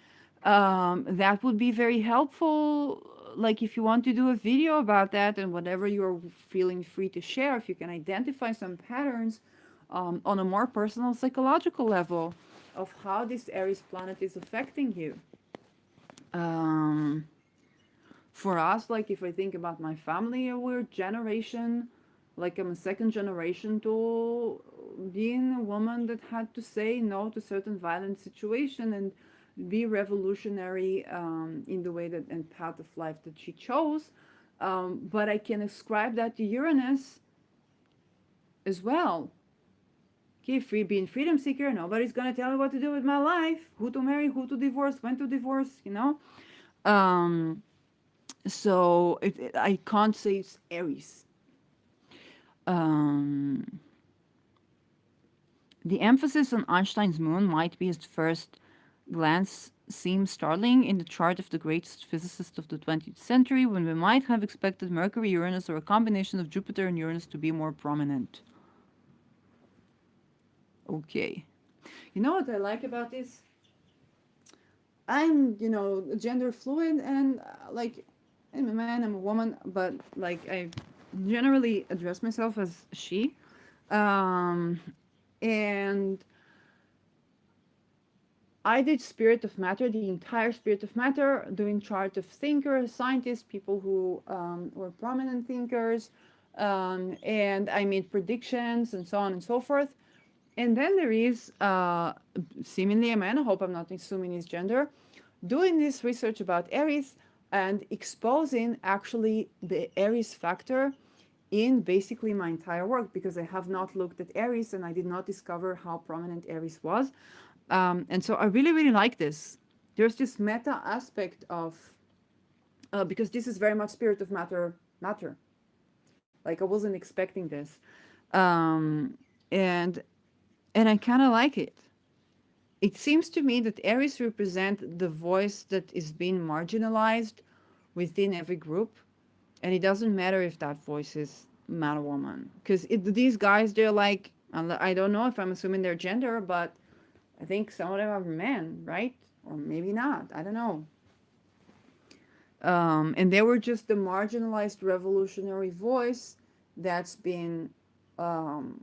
that would be very helpful. Like if you want to do a video about that and whatever you're feeling free to share, if you can identify some patterns on a more personal psychological level of how this Aries planet is affecting you. Um, for us, like if I think about my family, we're generation, like I'm a second generation to being a woman that had to say no to certain violent situation and be revolutionary in the way that and path of life that she chose. But I can ascribe that to Uranus as well. Okay, being freedom seeker, nobody's gonna tell me what to do with my life, who to marry, who to divorce, when to divorce, you know. Um, so I can't say it's Aries. Um, the emphasis on Einstein's moon might be at first glance seem startling in the chart of the greatest physicist of the 20th century, when we might have expected Mercury, Uranus, or a combination of Jupiter and Uranus to be more prominent. Okay. You know what I like about this? I'm, gender fluid and like, I'm a man, I'm a woman, but like I generally address myself as she. Um, and I did Spirit of Matter, the entire Spirit of Matter, doing chart of thinkers, scientists, people who were prominent thinkers, and I made predictions and so on and so forth. And then there is seemingly a man, I hope I'm not assuming his gender, doing this research about Aries and exposing actually the Aries factor in basically my entire work because I have not looked at Aries and I did not discover how prominent Aries was. And so I really, really like this. There's this meta aspect of, because this is very much spirit of matter. Like I wasn't expecting this. Um, and, and I kind of like it. It seems to me that Aries represent the voice that is being marginalized within every group. And it doesn't matter if that voice is man or woman. Because these guys, they're like, I don't know if I'm assuming their gender, but I think some of them are men, right? Or maybe not. I don't know. And they were just the marginalized revolutionary voice that's been, um,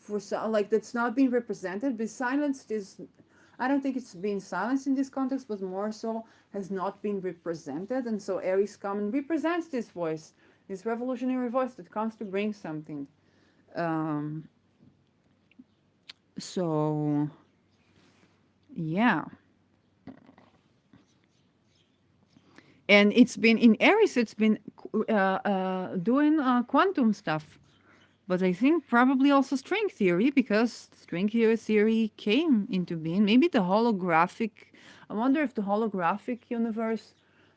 for some, like, that's not being represented. But silenced is, I don't think it's being silenced in this context, but more so has not been represented. And so Aries come and represents this voice, this revolutionary voice that comes to bring something. Um, so, yeah. And it's been in Aries, it's been doing quantum stuff. But I think probably also string theory because theory came into being. Maybe the holographic. I wonder if the holographic universe.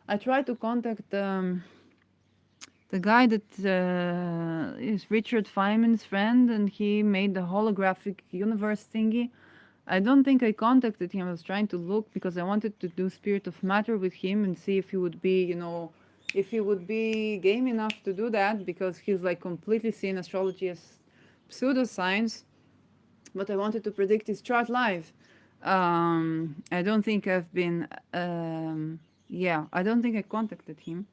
I tried to contact the guy that is Richard Feynman's friend, and he made the holographic universe thingy. I don't think I contacted him. I was trying to look because I wanted to do Spirit of Matter with him and see if he would be, if he would be game enough to do that because he's like completely seeing astrology as pseudoscience. But I wanted to predict his chart live. I don't think I've been, yeah, I don't think I contacted him,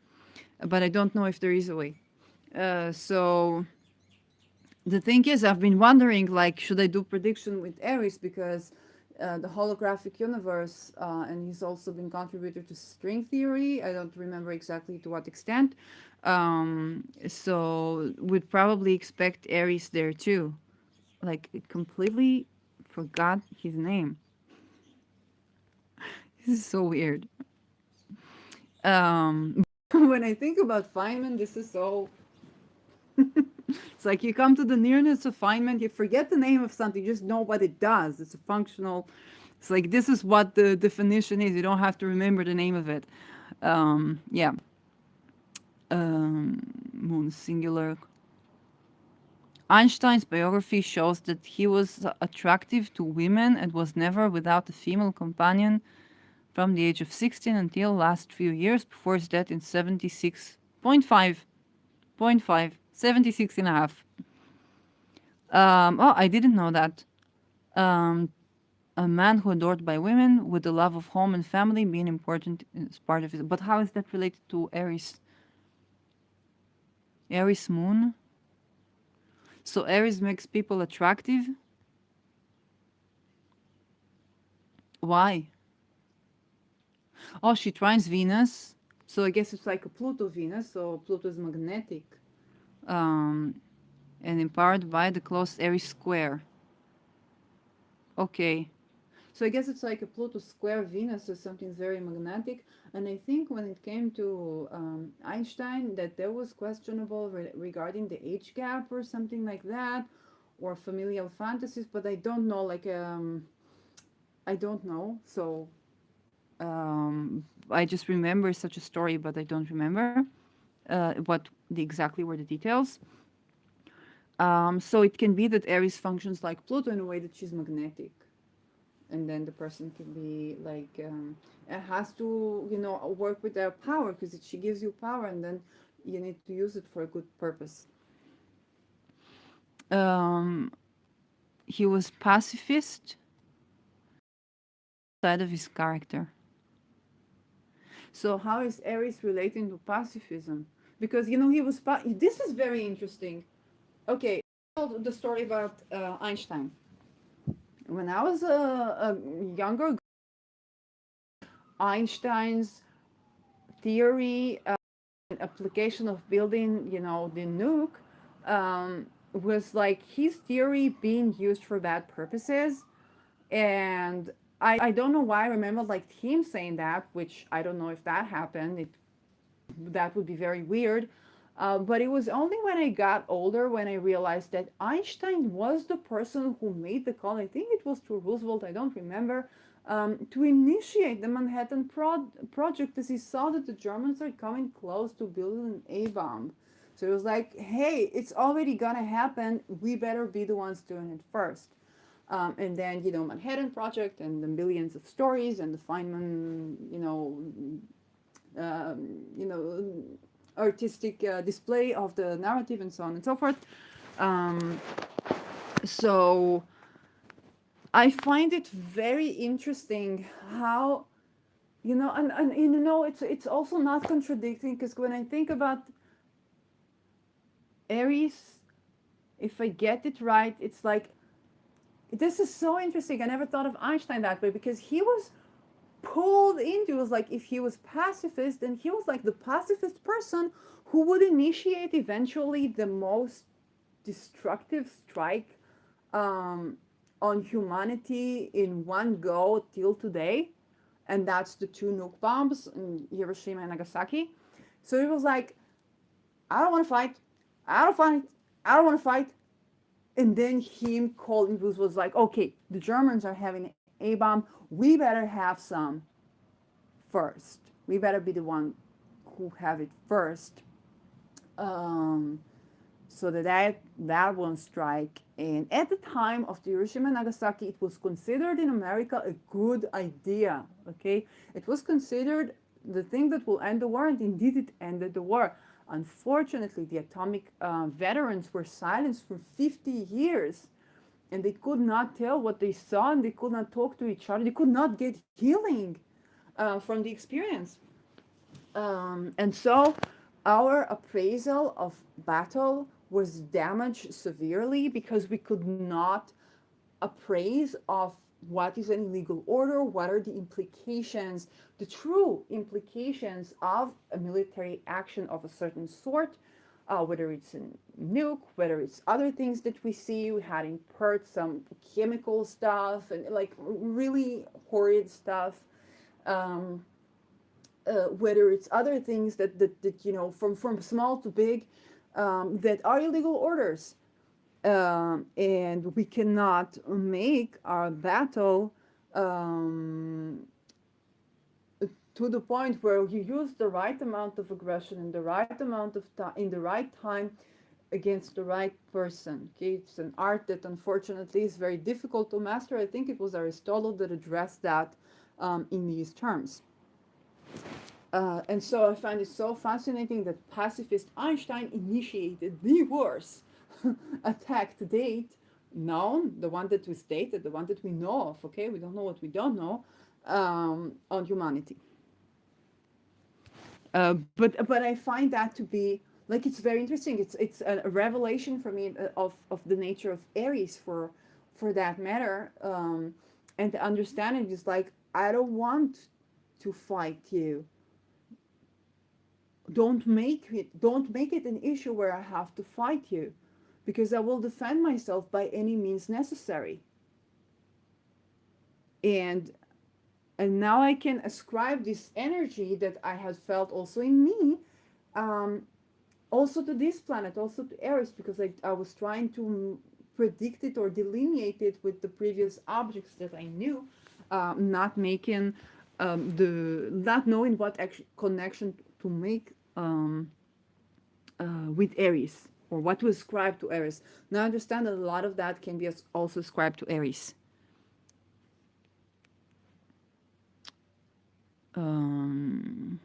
but I don't know if there is a way. So the thing is, I've been wondering, like, should I do prediction with Aries because the holographic universe, and he's also been contributor to string theory. I don't remember exactly to what extent. So would probably expect Aries there too. Like, it completely forgot his name. This is so weird. When I think about Feynman, this is so. It's like you come to the nearness of Feynman, you forget the name of something, you just know what it does. It's a functional. It's like this is what the definition is. You don't have to remember the name of it. Yeah. Moon singular. Einstein's biography shows that he was attractive to women and was never without a female companion from the age of 16 until last few years before his death in 76.5. 0.5, 76 and a half. Oh, I didn't know that. Um, a man who adored by women with the love of home and family being important as part of his. But how is that related to Aries? Aries moon? So Aries makes people attractive? Why? Oh, she trines Venus. So I guess it's like a Pluto Venus. So Pluto is magnetic. Um, and empowered by the close Aries square. Okay. So I guess it's like a Pluto square Venus or something very magnetic. And I think when it came to Einstein, that there was questionable regarding the age gap or something like that, or familial fantasies. But I don't know. I don't know. So I just remember such a story, but I don't remember what exactly were the details. So it can be that Aries functions like Pluto in a way that she's magnetic, and then the person can be like it has to work with their power because she gives you power, and then you need to use it for a good purpose. Um, he was pacifist side of his character. So how is Aries relating to pacifism? Because he was this is very interesting. Okay, the story about Einstein. When I was a younger, Einstein's theory application of building, the nuke, was like his theory being used for bad purposes. And I don't know why I remember like him saying that, which I don't know if that happened. That would be very weird. But it was only when I got older when I realized that Einstein was the person who made the call. I think it was to Roosevelt, I don't remember, to initiate the Manhattan Project as he saw that the Germans are coming close to building an A bomb. So it was like, hey, it's already gonna happen. We better be the ones doing it first. And then, Manhattan Project and the millions of stories and the Feynman, you know, artistic display of the narrative and so on and so forth. Um, so I find it very interesting how it's also not contradicting because when I think about Aries, if I get it right, it's like this is so interesting. I never thought of Einstein that way because he was pulled into. It was like if he was pacifist, then he was like the pacifist person who would initiate eventually the most destructive strike um, on humanity in one go till today, and that's the two nuke bombs in Hiroshima and Nagasaki. So it was like, I don't want to fight, I don't fight, I don't want to fight. And then him calling Bruce was like, okay, the Germans are having a bomb. We better have some first. We better be the one who have it first. Um, so that one strike. And at the time of the Hiroshima and Nagasaki, it was considered in America a good idea. Okay, it was considered the thing that will end the war, and indeed it ended the war. Unfortunately, the atomic veterans were silenced for 50 years, and they could not tell what they saw, and they could not talk to each other. They could not get healing from the experience. And so our appraisal of battle was damaged severely because we could not appraise of what is an illegal order, what are the implications, the true implications of a military action of a certain sort, whether it's a nuke, whether it's other things that we see. We had in Perth some chemical stuff and like really horrid stuff. Um, whether it's other things that from small to big, that are illegal orders. And we cannot make our battle um, to the point where you use the right amount of aggression in the right amount of time in the right time against the right person. Okay, it's an art that unfortunately is very difficult to master. I think it was Aristotle that addressed that in these terms. And so I find it so fascinating that pacifist Einstein initiated the worst attack to date, known, the one that we stated, the one that we know of, okay? We don't know what we don't know, on humanity. But I find that to be like it's very interesting. It's a revelation for me of the nature of Aries for that matter, and the understanding is like I don't want to fight you. Don't make it an issue where I have to fight you, because I will defend myself by any means necessary. And and now I can ascribe this energy that I had felt also in me, um, also to this planet, also to Eris, because I was trying to predict it or delineate it with the previous objects that I knew, not making the not knowing what actual connection to make with Aries, or what to ascribe to Aries. Now I understand that a lot of that can be also ascribed to Aries. Um,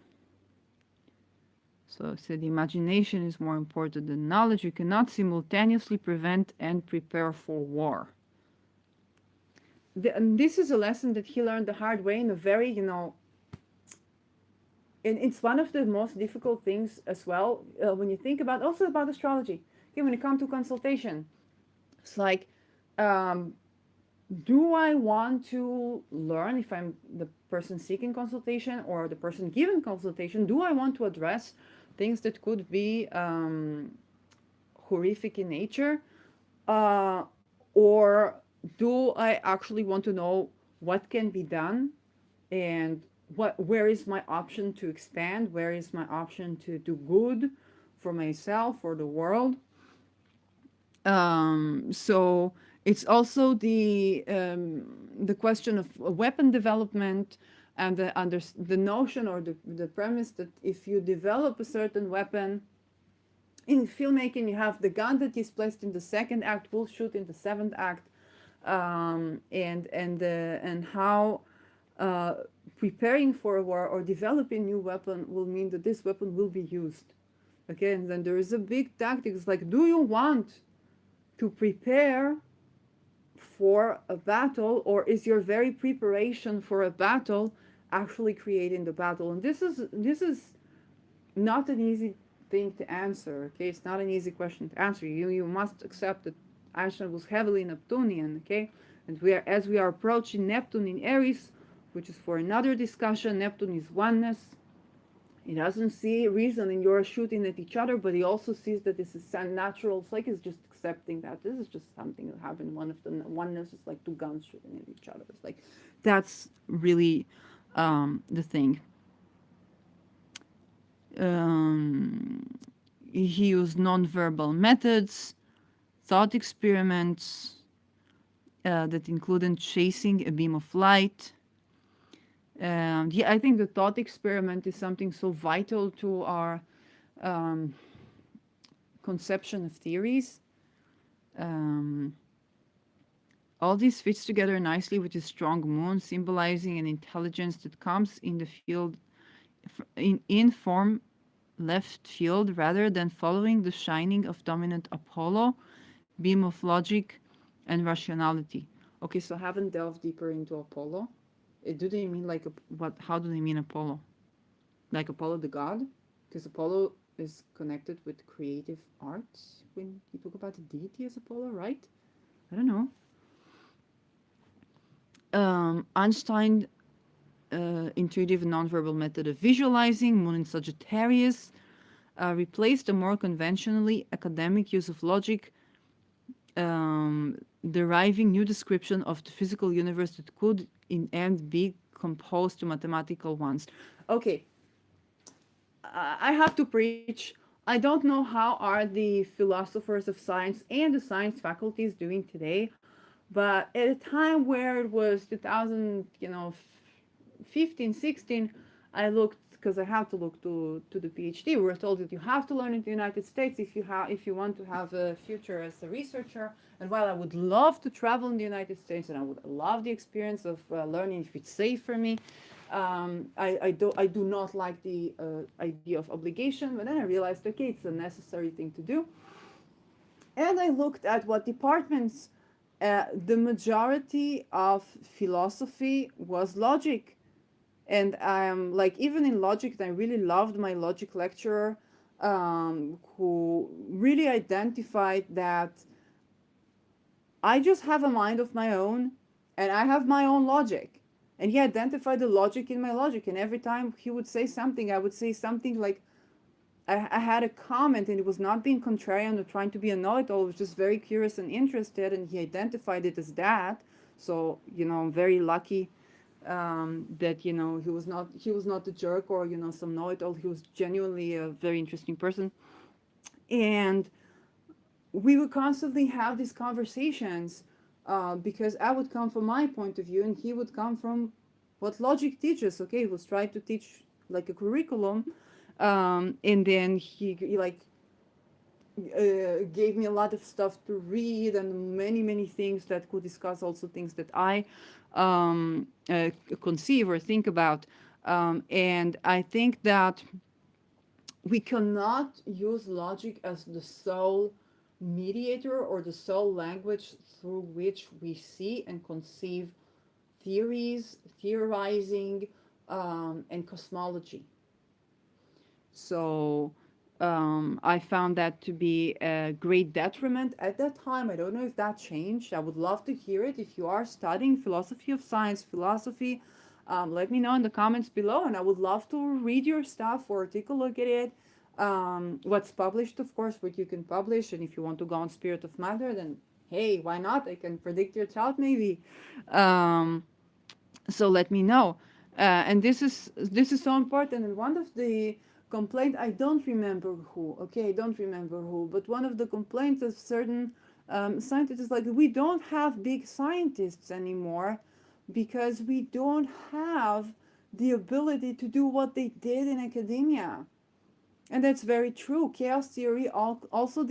so the imagination is more important than knowledge. You cannot simultaneously prevent and prepare for war. And this is a lesson that he learned the hard way in a very, and it's one of the most difficult things as well, when you think about also about astrology. Okay, when you come to consultation, it's like, um, do I want to learn, if I'm the person seeking consultation or the person given consultation, do I want to address things that could be horrific in nature? Uh, or do I actually want to know what can be done, and where is my option to expand? Where is my option to do good for myself or the world? So it's also the question of weapon development, and the notion or the premise that if you develop a certain weapon in filmmaking, you have the gun that is placed in the second act will shoot in the seventh act, and how uh, preparing for a war or developing new weapon will mean that this weapon will be used. Okay, and then there is a big tactic. It's like, do you want to prepare for a battle, or is your very preparation for a battle actually creating the battle? And this is not an easy thing to answer. Okay, it's not an easy question to answer. You must accept that Einstein was heavily Neptunian. Okay, and we are approaching Neptune in Aries, which is for another discussion. Neptune is oneness. He doesn't see reason in your shooting at each other, but he also sees that this is natural. It's like he's just accepting that this is just something that happened. One of the oneness is like two guns shooting at each other. It's like that's really the thing. Um, he used nonverbal methods, thought experiments that included chasing a beam of light. Yeah, I think the thought experiment is something so vital to our um, conception of theories. Um, all this fits together nicely with a strong moon, symbolizing an intelligence that comes in the field, in form left field, rather than following the shining of dominant Apollo, beam of logic and rationality. Okay, so I haven't delved deeper into Apollo. Do they mean like what? How do they mean Apollo? Like Apollo the god? Because Apollo is connected with creative arts when you talk about the deity as Apollo, right? I don't know. Einstein intuitive nonverbal method of visualizing, Moon in Sagittarius, replaced the more conventionally academic use of logic, deriving new description of the physical universe that could in end be composed to mathematical ones. Okay, I have to preach. I don't know how are the philosophers of science and the science faculties doing today, but at a time where it was 2000, 15, 16, I looked because I have to look to the PhD. We were told that you have to learn in the United States if you want to have a future as a researcher. And while I would love to travel in the United States and I would love the experience of learning if it's safe for me, I do not like the idea of obligation. But then I realized, okay, it's a necessary thing to do. And I looked at what departments. The majority of philosophy was logic, and I'm like, even in logic, I really loved my logic lecturer, who really identified that I just have a mind of my own and I have my own logic. And he identified the logic in my logic, and every time he would say something, I would say something like, I had a comment, and it was not being contrarian or trying to be a know-it-all. It was just very curious and interested, and he identified it as that. So I'm very lucky that he was not a jerk or some know-it-all. He was genuinely a very interesting person, and we would constantly have these conversations, because I would come from my point of view, and he would come from what logic teaches. Okay, he was trying to teach like a curriculum, and then he like gave me a lot of stuff to read and many many things that could discuss also things that I conceive or think about, and I think that we cannot use logic as the sole mediator or the sole language through which we see and conceive theories, theorizing, and cosmology. So I found that to be a great detriment at that time. I don't know if that changed. I would love to hear it. If you are studying philosophy of science, philosophy, let me know in the comments below, and I would love to read your stuff or take a look at it. What's published, of course, what you can publish, and if you want to go on Spirit of Matter, then hey, why not? I can predict your child maybe. Um, so let me know, and this is so important. And one of the complaint, I don't remember who, okay, I don't remember who, but one of the complaints of certain scientists is like, we don't have big scientists anymore because we don't have the ability to do what they did in academia. And that's very true. Chaos theory also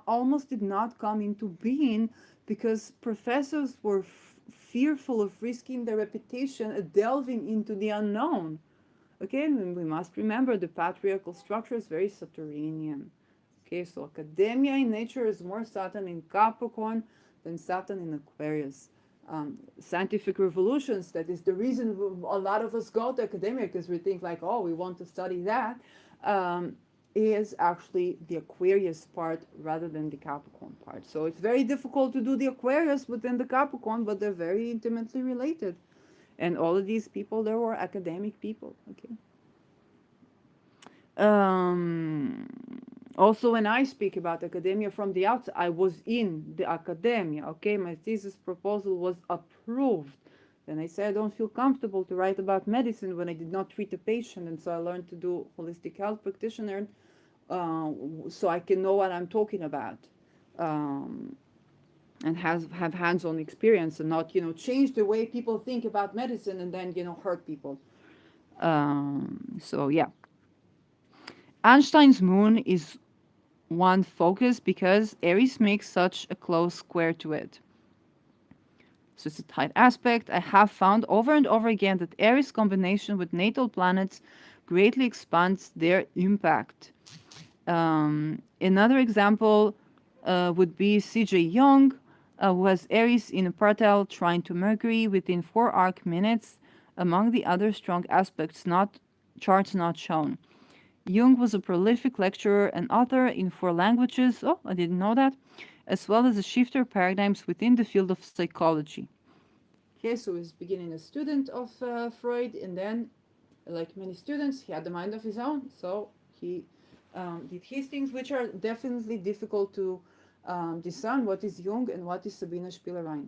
almost did not come into being because professors were fearful of risking their reputation, delving into the unknown. Okay, and we must remember the patriarchal structure is very Saturnian. Okay, so academia in nature is more Saturn in Capricorn than Saturn in Aquarius. Scientific revolutions, that is the reason a lot of us go to academia, because we think like, oh, we want to study that, um, is actually the Aquarius part rather than the Capricorn part. So it's very difficult to do the Aquarius within the Capricorn, but they're very intimately related. And all of these people, they were academic people. Okay. Um, Also, when I speak about academia from the outside, I was in the academia. Okay, my thesis proposal was approved. Then I said I don't feel comfortable to write about medicine when I did not treat a patient, and so I learned to do holistic health practitioner, uh, so I can know what I'm talking about, um, and have hands-on experience, and not change the way people think about medicine and then hurt people. So yeah, Einstein's moon is one focus because Aries makes such a close square to it. So it's a tight aspect. I have found over and over again that Aries combination with natal planets greatly expands their impact. Another example would be C.J. Young, who has Aries in a parallel trine to Mercury within 4 arc minutes, among the other strong aspects not charts not shown. Jung was a prolific lecturer and author in 4 languages. Oh, I didn't know that. As well as a shifter paradigms within the field of psychology. Okay, so he's beginning a student of Freud, and then, like many students, he had the mind of his own. So he did his things, which are definitely difficult to discern what is Jung and what is Sabina Spielerein.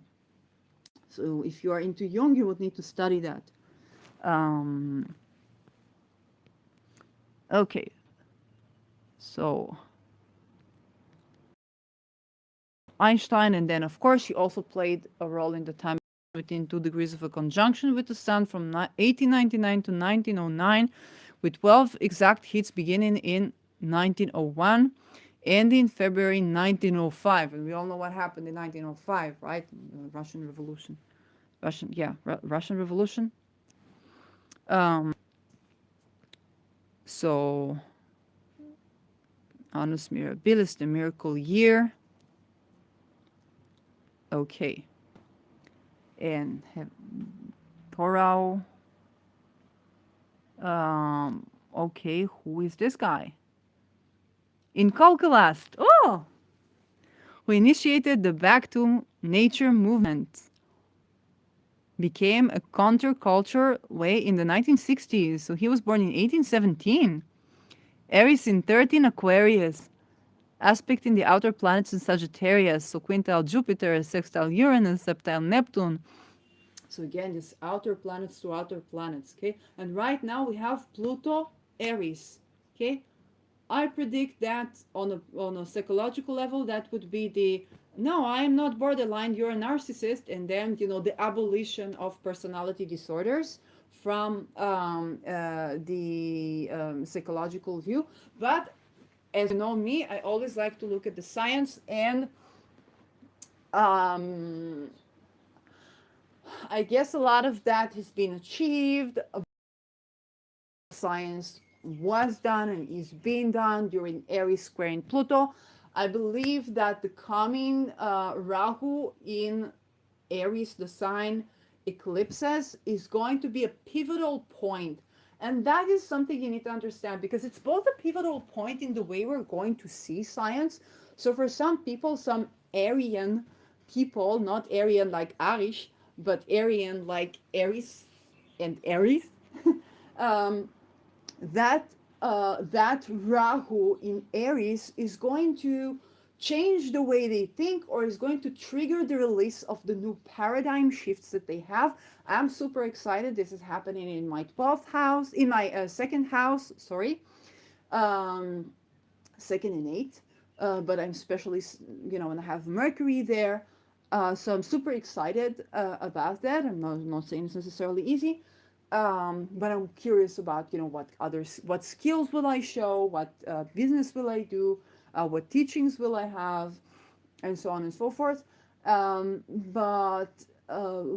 So if you are into Jung, you would need to study that. Um, Okay, so Einstein, and then of course he also played a role in the time within 2 degrees of a conjunction with the sun from 1899 to 1909, with 12 exact hits beginning in 1901 and in February 1905. And we all know what happened in 1905, right? The Russian Revolution. Russian Revolution. So, Annus Mirabilis, the miracle year. Okay. And Torau. Okay, who is this guy? In Calculus. Oh! Who initiated the Back to Nature movement. Became a counterculture way in the 1960s. So he was born in 1817. Aries in 13 Aquarius. Aspect in the outer planets in Sagittarius. So quintile Jupiter, sextile Uranus, septile Neptune. So again, this outer planets to outer planets, okay? And right now we have Pluto, Aries, okay? I predict that on a psychological level, that would be the no, I am not borderline, you're a narcissist, and then the abolition of personality disorders from the psychological view. But as you know me, I always like to look at the science, and um, I guess a lot of that has been achieved. Science was done and is being done during Aries squaring Pluto. I believe that the coming Rahu in Aries, the sign eclipses, is going to be a pivotal point. And that is something you need to understand, because it's both a pivotal point in the way we're going to see science. So for some people, some Aryan people, not Aryan like Arish, but Aryan like Eris and Aries, um, that Rahu in Aries is going to change the way they think, or is going to trigger the release of the new paradigm shifts that they have. I'm super excited. This is happening in my 12th house, in my second house, sorry, um, second and eighth. But I'm especially, when I have Mercury there. So I'm super excited about that. I'm not saying it's necessarily easy, but I'm curious about what skills will I show, what business will I do, what teachings will I have, and so on and so forth. But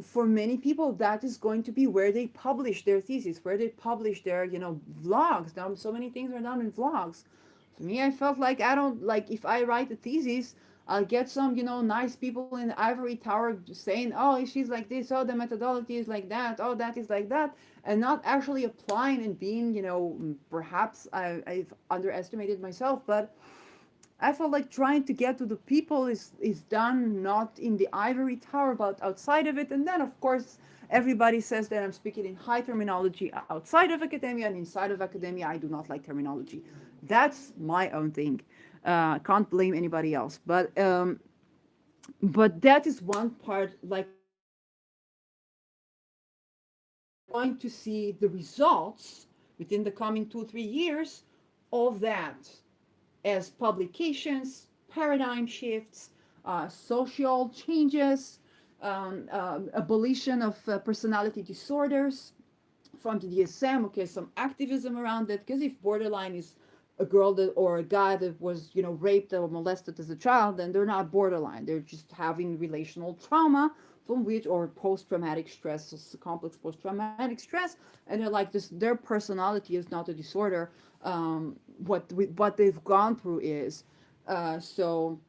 for many people, that is going to be where they publish their thesis, where they publish their vlogs. Now, so many things are done in vlogs. For me, I felt like I don't like if I write a thesis, I'll get some, nice people in the ivory tower saying, oh, she's like this, oh, the methodology is like that, oh, that is like that, and not actually applying and being, perhaps I've underestimated myself, but I felt like trying to get to the people is done not in the ivory tower, but outside of it. And then, of course, everybody says that I'm speaking in high terminology outside of academia, and inside of academia, I do not like terminology. That's my own thing. Can't blame anybody else. But that is one part. Like we're going to see the results within the coming 2-3 years of that, as publications, paradigm shifts, social changes, abolition of personality disorders from the DSM. Okay, some activism around it, because if borderline is a girl that or a guy that was raped or molested as a child, then they're not borderline. They're just having relational trauma from which, or post-traumatic stress, complex post-traumatic stress, and they're like this. Their personality is not a disorder. What they've gone through is. So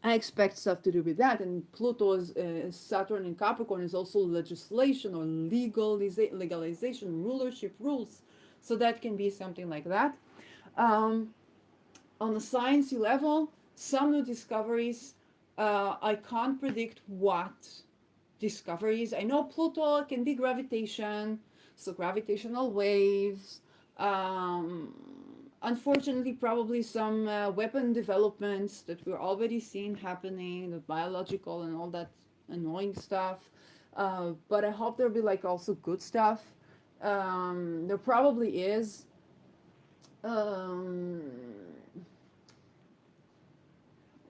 I expect stuff to do with that. And Pluto's Saturn in Capricorn is also legislation or legalization, rulership, rules. So that can be something like that. Um, on the sciencey level, some new discoveries. I can't predict what discoveries. I know Pluto can be gravitation, so gravitational waves. Um, Unfortunately, probably some weapon developments that we're already seeing happening, the biological and all that annoying stuff. But I hope there'll be like also good stuff. There probably is. um,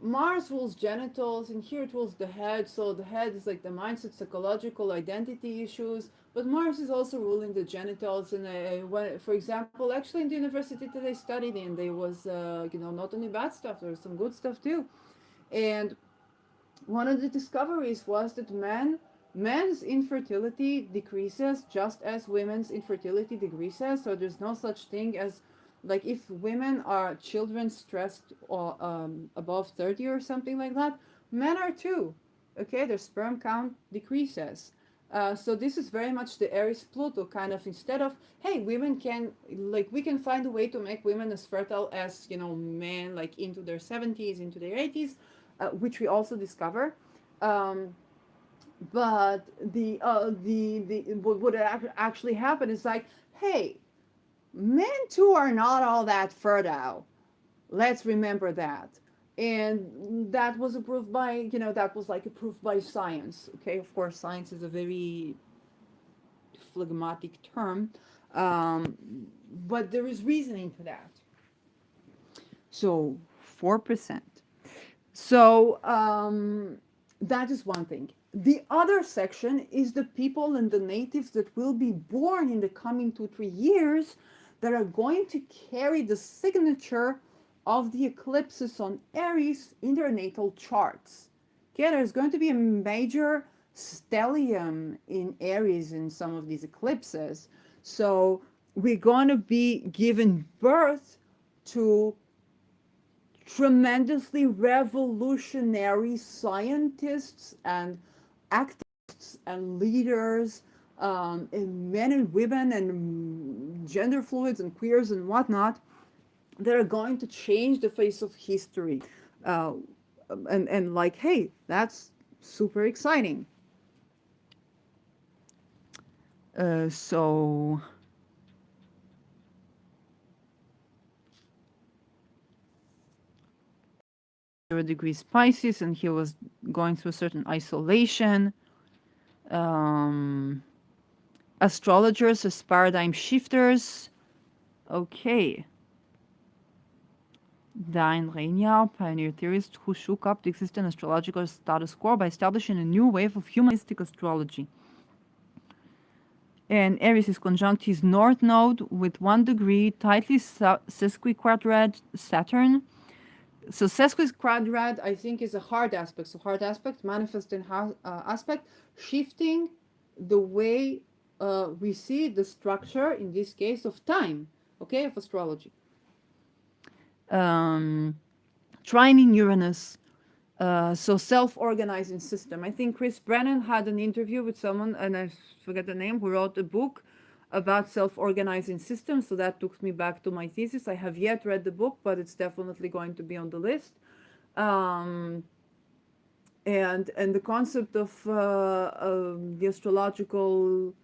Mars rules genitals, and here it rules the head. So the head is like the mindset, psychological identity issues. But Mars is also ruling the genitals. And when, for example, actually in the university that I studied in, there was, not only bad stuff, there was some good stuff too. And one of the discoveries was that men's infertility decreases just as women's infertility decreases. So there's no such thing as, like, if women are children stressed or above 30 or something like that, men are too. Okay, their sperm count decreases. So this is very much the Aries Pluto kind of, instead of, hey, women can, like, we can find a way to make women as fertile as, men, like into their 70s, into their 80s, which we also discover. Um, but the what actually happened is like, hey, men too are not all that fertile. Let's remember that. And that was approved by, that was like approved by science. Okay, of course, science is a very phlegmatic term, um, but there is reasoning to that. So 4%. So that is one thing. The other section is the people and the natives that will be born in the coming 2-3 years that are going to carry the signature of the eclipses on Aries in their natal charts. Okay, there's going to be a major stellium in Aries in some of these eclipses. So we're going to be given birth to tremendously revolutionary scientists and activists and leaders, and men and women and gender fluids and queers and whatnot, that are going to change the face of history. Uh, and like, hey, that's super exciting. So 0 degrees Pisces, and he was going through certain isolation. Um, Astrologers as paradigm shifters. Okay. Dine Reinhardt pioneered theorists who shook up the existing astrological status quo by establishing a new wave of humanistic astrology. And Eris is conjunct his north node with 1 degree, tightly sesquiquadrate Saturn. So sesquiquadrate, I think, is a hard aspect. So hard aspect, manifest in aspect, shifting the way we see the structure, in this case, of time, okay, of astrology. Um, Trining Uranus, so self-organizing system. I think Chris Brennan had an interview with someone, and I forget the name, who wrote a book about self-organizing systems. So that took me back to my thesis. I have yet read the book, but it's definitely going to be on the list. Um, and the concept of the astrological,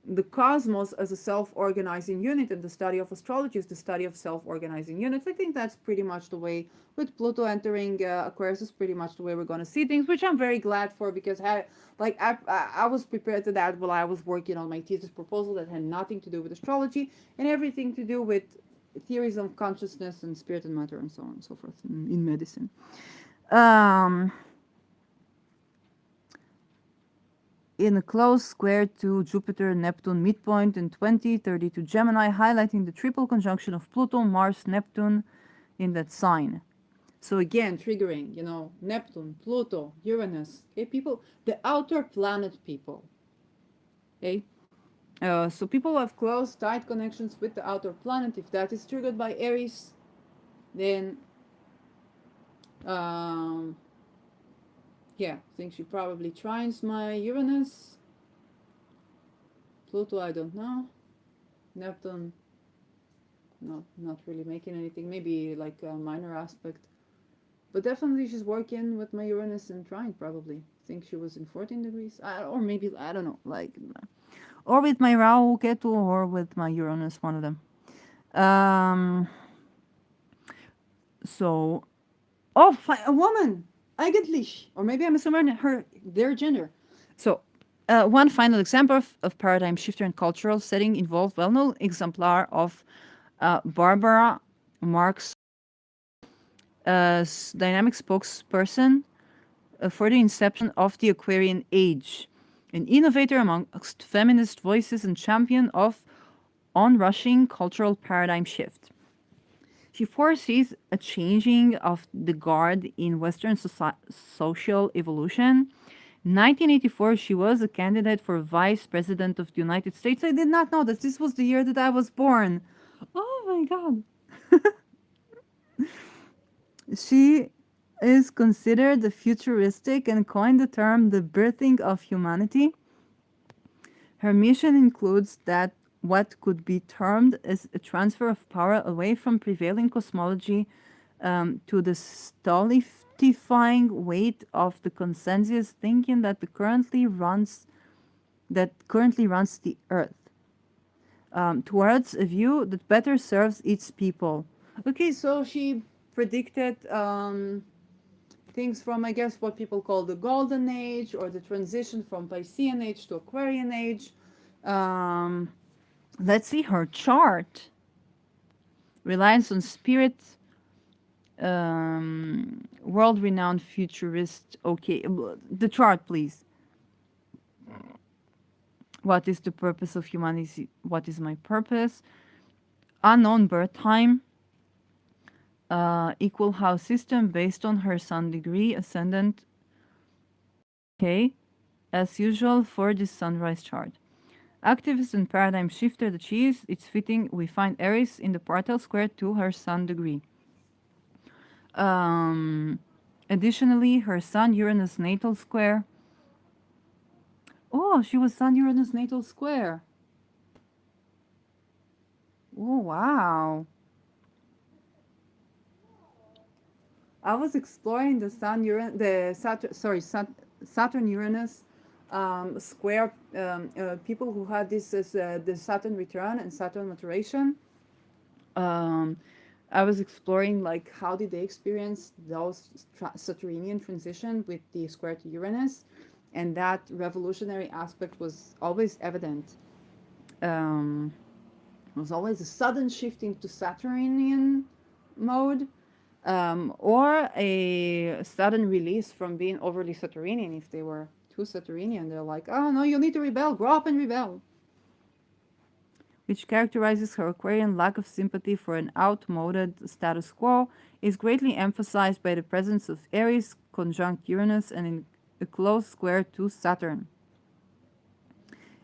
the cosmos as a self-organizing unit, and the study of astrology is the study of self-organizing units. I think that's pretty much the way, with Pluto entering Aquarius, is pretty much the way we're going to see things, which I'm very glad for, because I was prepared to that while I was working on my thesis proposal that had nothing to do with astrology and everything to do with theories of consciousness and spirit and matter and so on and so forth in medicine. In a close square to Jupiter, Neptune midpoint in 2030 to Gemini, highlighting the triple conjunction of Pluto, Mars, Neptune in that sign. So again, triggering, Neptune, Pluto, Uranus, okay, people, the outer planet people, okay? So people have close, tight connections with the outer planet. If that is triggered by Aries, then, yeah, I think she probably trines my Uranus. Pluto, I don't know. Neptune, not really making anything. Maybe like a minor aspect. But definitely she's working with my Uranus and trine, probably. I think she was in 14 degrees. Or maybe, I don't know. Or with my Rahu Ketu, or with my Uranus, one of them. So, a woman! Eigentlich! Or maybe I'm assuming their gender. So, One final example of paradigm shifter and cultural setting involved well-known exemplar of Barbara Marx, dynamic spokesperson for the inception of the Aquarian Age, an innovator amongst feminist voices and champion of onrushing cultural paradigm shift. She foresees a changing of the guard in Western social evolution. 1984, she was a candidate for Vice President of the United States. I did not know that this was the year that I was born. Oh my God. She is considered a futuristic and coined the term the birthing of humanity. Her mission includes that what could be termed as a transfer of power away from prevailing cosmology to the stultifying weight of the consensus thinking that currently runs the Earth, towards a view that better serves its people. Okay, so she predicted things from, I guess, what people call the Golden Age or the transition from Piscean Age to Aquarian Age. Um, let's see her chart. Reliance on spirit, world renowned futurist. Okay, the chart, please. What is the purpose of humanity? What is my purpose? Unknown birth time. Equal house system based on her sun degree, ascendant. Okay, as usual for this sunrise chart. Activist and paradigm shifter that she is, it's fitting we find Eris in the partial square to her sun degree. Um, Additionally, her Sun Uranus natal square. Oh, she was Sun Uranus natal square. Oh, wow. I was exploring the Saturn Uranus square people who had this as the Saturn return and Saturn maturation. Um, I was exploring like how did they experience those Saturnian transition with the square to Uranus, and that revolutionary aspect was always evident. Um, it was always a sudden shifting to Saturnian mode, or a sudden release from being overly Saturnian. If they were too Saturnian, they're like, oh no, you need to rebel, grow up and rebel. Which characterizes her Aquarian lack of sympathy for an outmoded status quo, is greatly emphasized by the presence of Aries conjunct Uranus and in a close square to Saturn.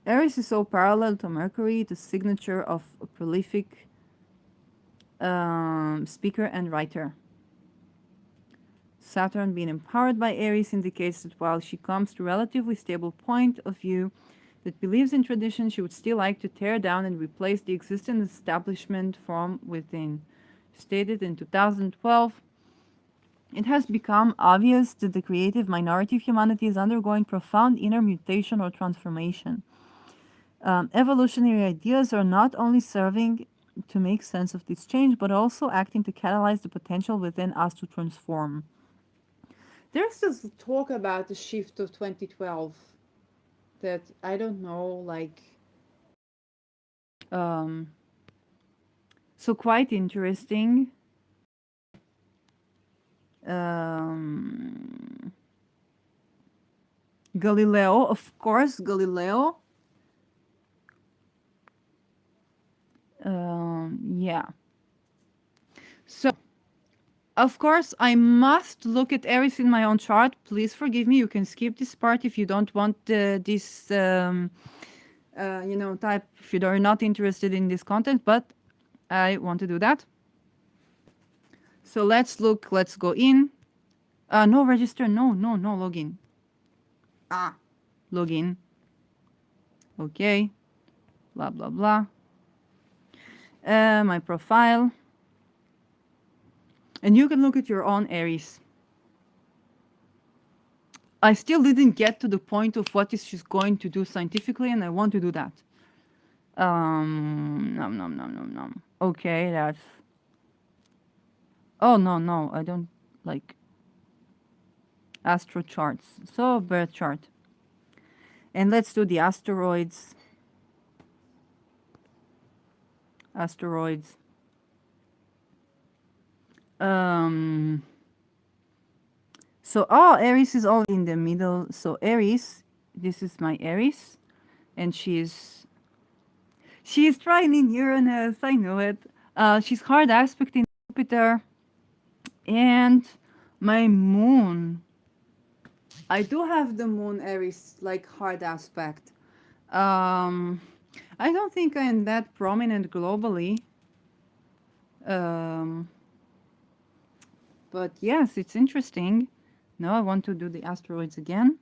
Aries is so parallel to Mercury, the signature of a prolific speaker and writer. Saturn being empowered by Aries indicates that while she comes to a relatively stable point of view that believes in tradition, she would still like to tear down and replace the existing establishment from within. Stated in 2012, it has become obvious that the creative minority of humanity is undergoing profound inner mutation or transformation. Evolutionary ideas are not only serving to make sense of this change, but also acting to catalyze the potential within us to transform. There's this talk about the shift of 2012 that I don't know, like, um, so quite interesting. Um, Galileo, of course, Galileo. Yeah. So, of course, I must look at Eris in my own chart. Please forgive me. You can skip this part if you don't want this, type, if you are not interested in this content, but I want to do that. So let's look, let's go in. No register, no login. Login. Okay. Blah, blah, blah. My profile. And you can look at your own Aries. I still didn't get to the point of what is she's going to do scientifically, and I want to do that. Nom. Okay, that's... Oh, no, I don't like astro charts. So, birth chart. And let's do the asteroids. Asteroids. Um, so, oh, Aries is all in the middle. So, Aries, this is my Aries. And she's trying in Uranus. I know it. She's hard aspect in Jupiter. And my moon. I do have the moon Aries, like hard aspect. Um, I don't think I'm that prominent globally. Um, but yes, it's interesting. Now I want to do the asteroids again.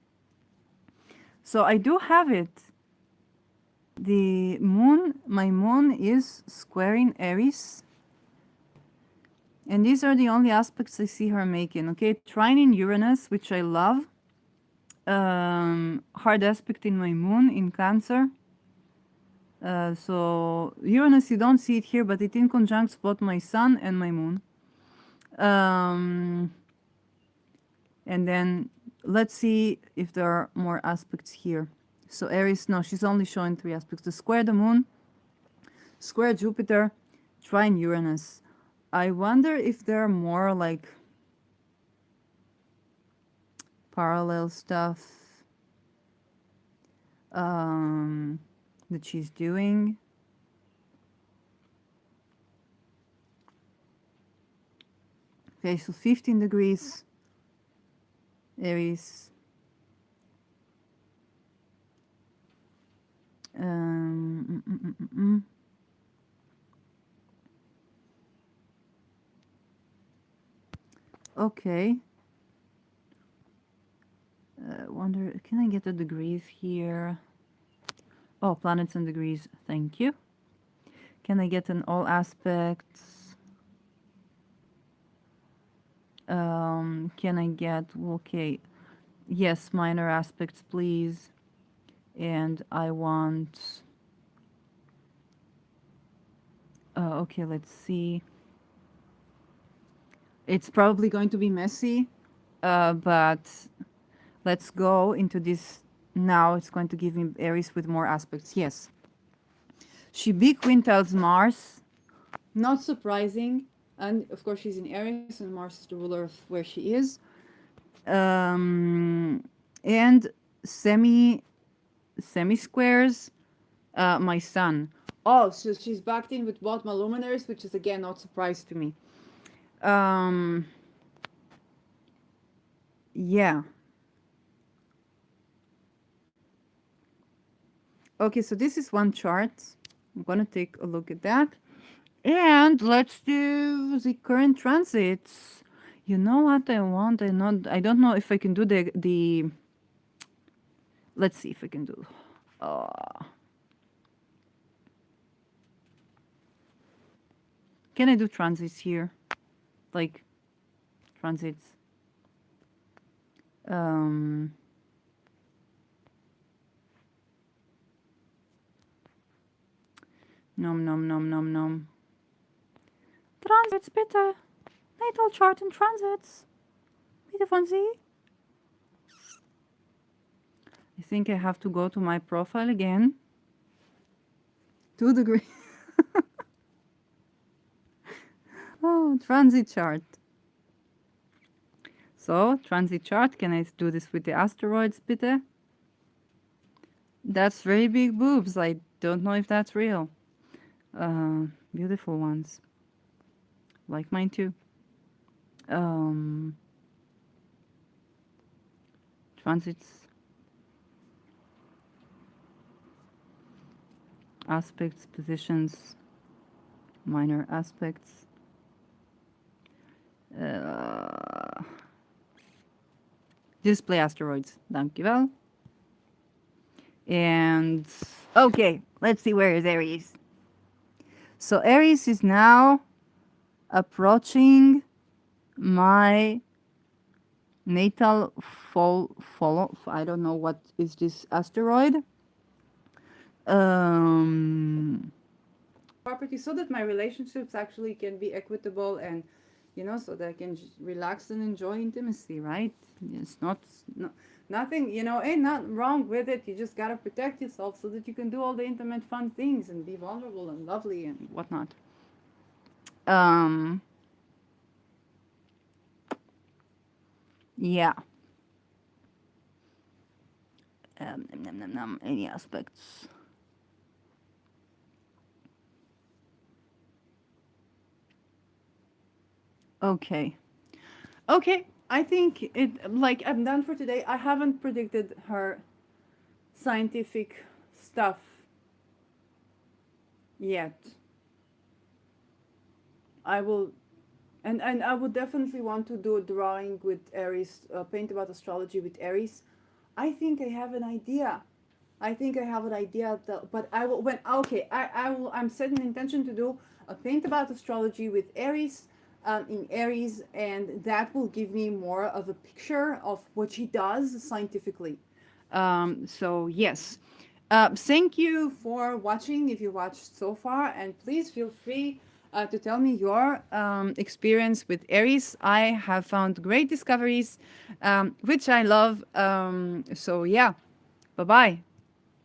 So I do have it. The moon, my moon is squaring Aries. And these are the only aspects I see her making. Okay, trine in Uranus, which I love. Hard aspect in my moon in Cancer. So Uranus, you don't see it here, but it in conjuncts both my sun and my moon. Um, and then let's see if there are more aspects here. So Aries, no, she's only showing 3 aspects. The square the moon, square Jupiter, trine Uranus. I wonder if there are more like parallel stuff that she's doing. Okay, so 15 degrees Aries. Um, mm, mm, mm, mm. Okay. Wonder, can I get the degrees here? Oh, planets and degrees. Thank you. Can I get an all aspects? Can I get, okay, yes, minor aspects, please. And I want, okay, let's see. It's probably going to be messy, but let's go into this now. It's going to give me Aries with more aspects. Yes. She big quintals Mars. Not surprising. And of course, she's in Aries, and Mars is the ruler of where she is. And semi squares my sun. Oh, so she's backed in with both my luminaries, which is again not surprise to me. Um, yeah. Okay, so this is one chart. I'm gonna take a look at that. And let's do the current transits. You know what I want? I don't know if I can do the let's see if I can do. Can I do transits here? Like transits. Um Nom nom nom nom nom. Transits bitte. Natal chart and transits. Bitte von Sie. I think I have to go to my profile again. 2 degrees. Oh, transit chart. So, transit chart. Can I do this with the asteroids, bitte? That's very big boobs. I don't know if that's real. Beautiful ones. Like mine too. Transits. Aspects, positions, minor aspects. Display asteroids. Dankjewel. And okay, let's see where is Aries. So Aries is now approaching my natal follow. I don't know what is this asteroid. Property so that my relationships actually can be equitable and so that I can just relax and enjoy intimacy, right? It's not Nothing, ain't nothing wrong with it. You just gotta protect yourself so that you can do all the intimate fun things and be vulnerable and lovely and whatnot. Um, yeah. Any aspects? Okay. Okay. I think like I'm done for today. I haven't predicted her scientific stuff yet. I will, and I would definitely want to do a drawing with Aries, paint about astrology with Aries. I think I have an idea. I think I have an idea, but I will when okay. I will. I'm setting an intention to do a paint about astrology with Aries, in Aries, and that will give me more of a picture of what she does scientifically. So yes, thank you for watching if you watched so far, and please feel free to tell me your experience with Aries. I have found great discoveries, which I love. So yeah, bye bye.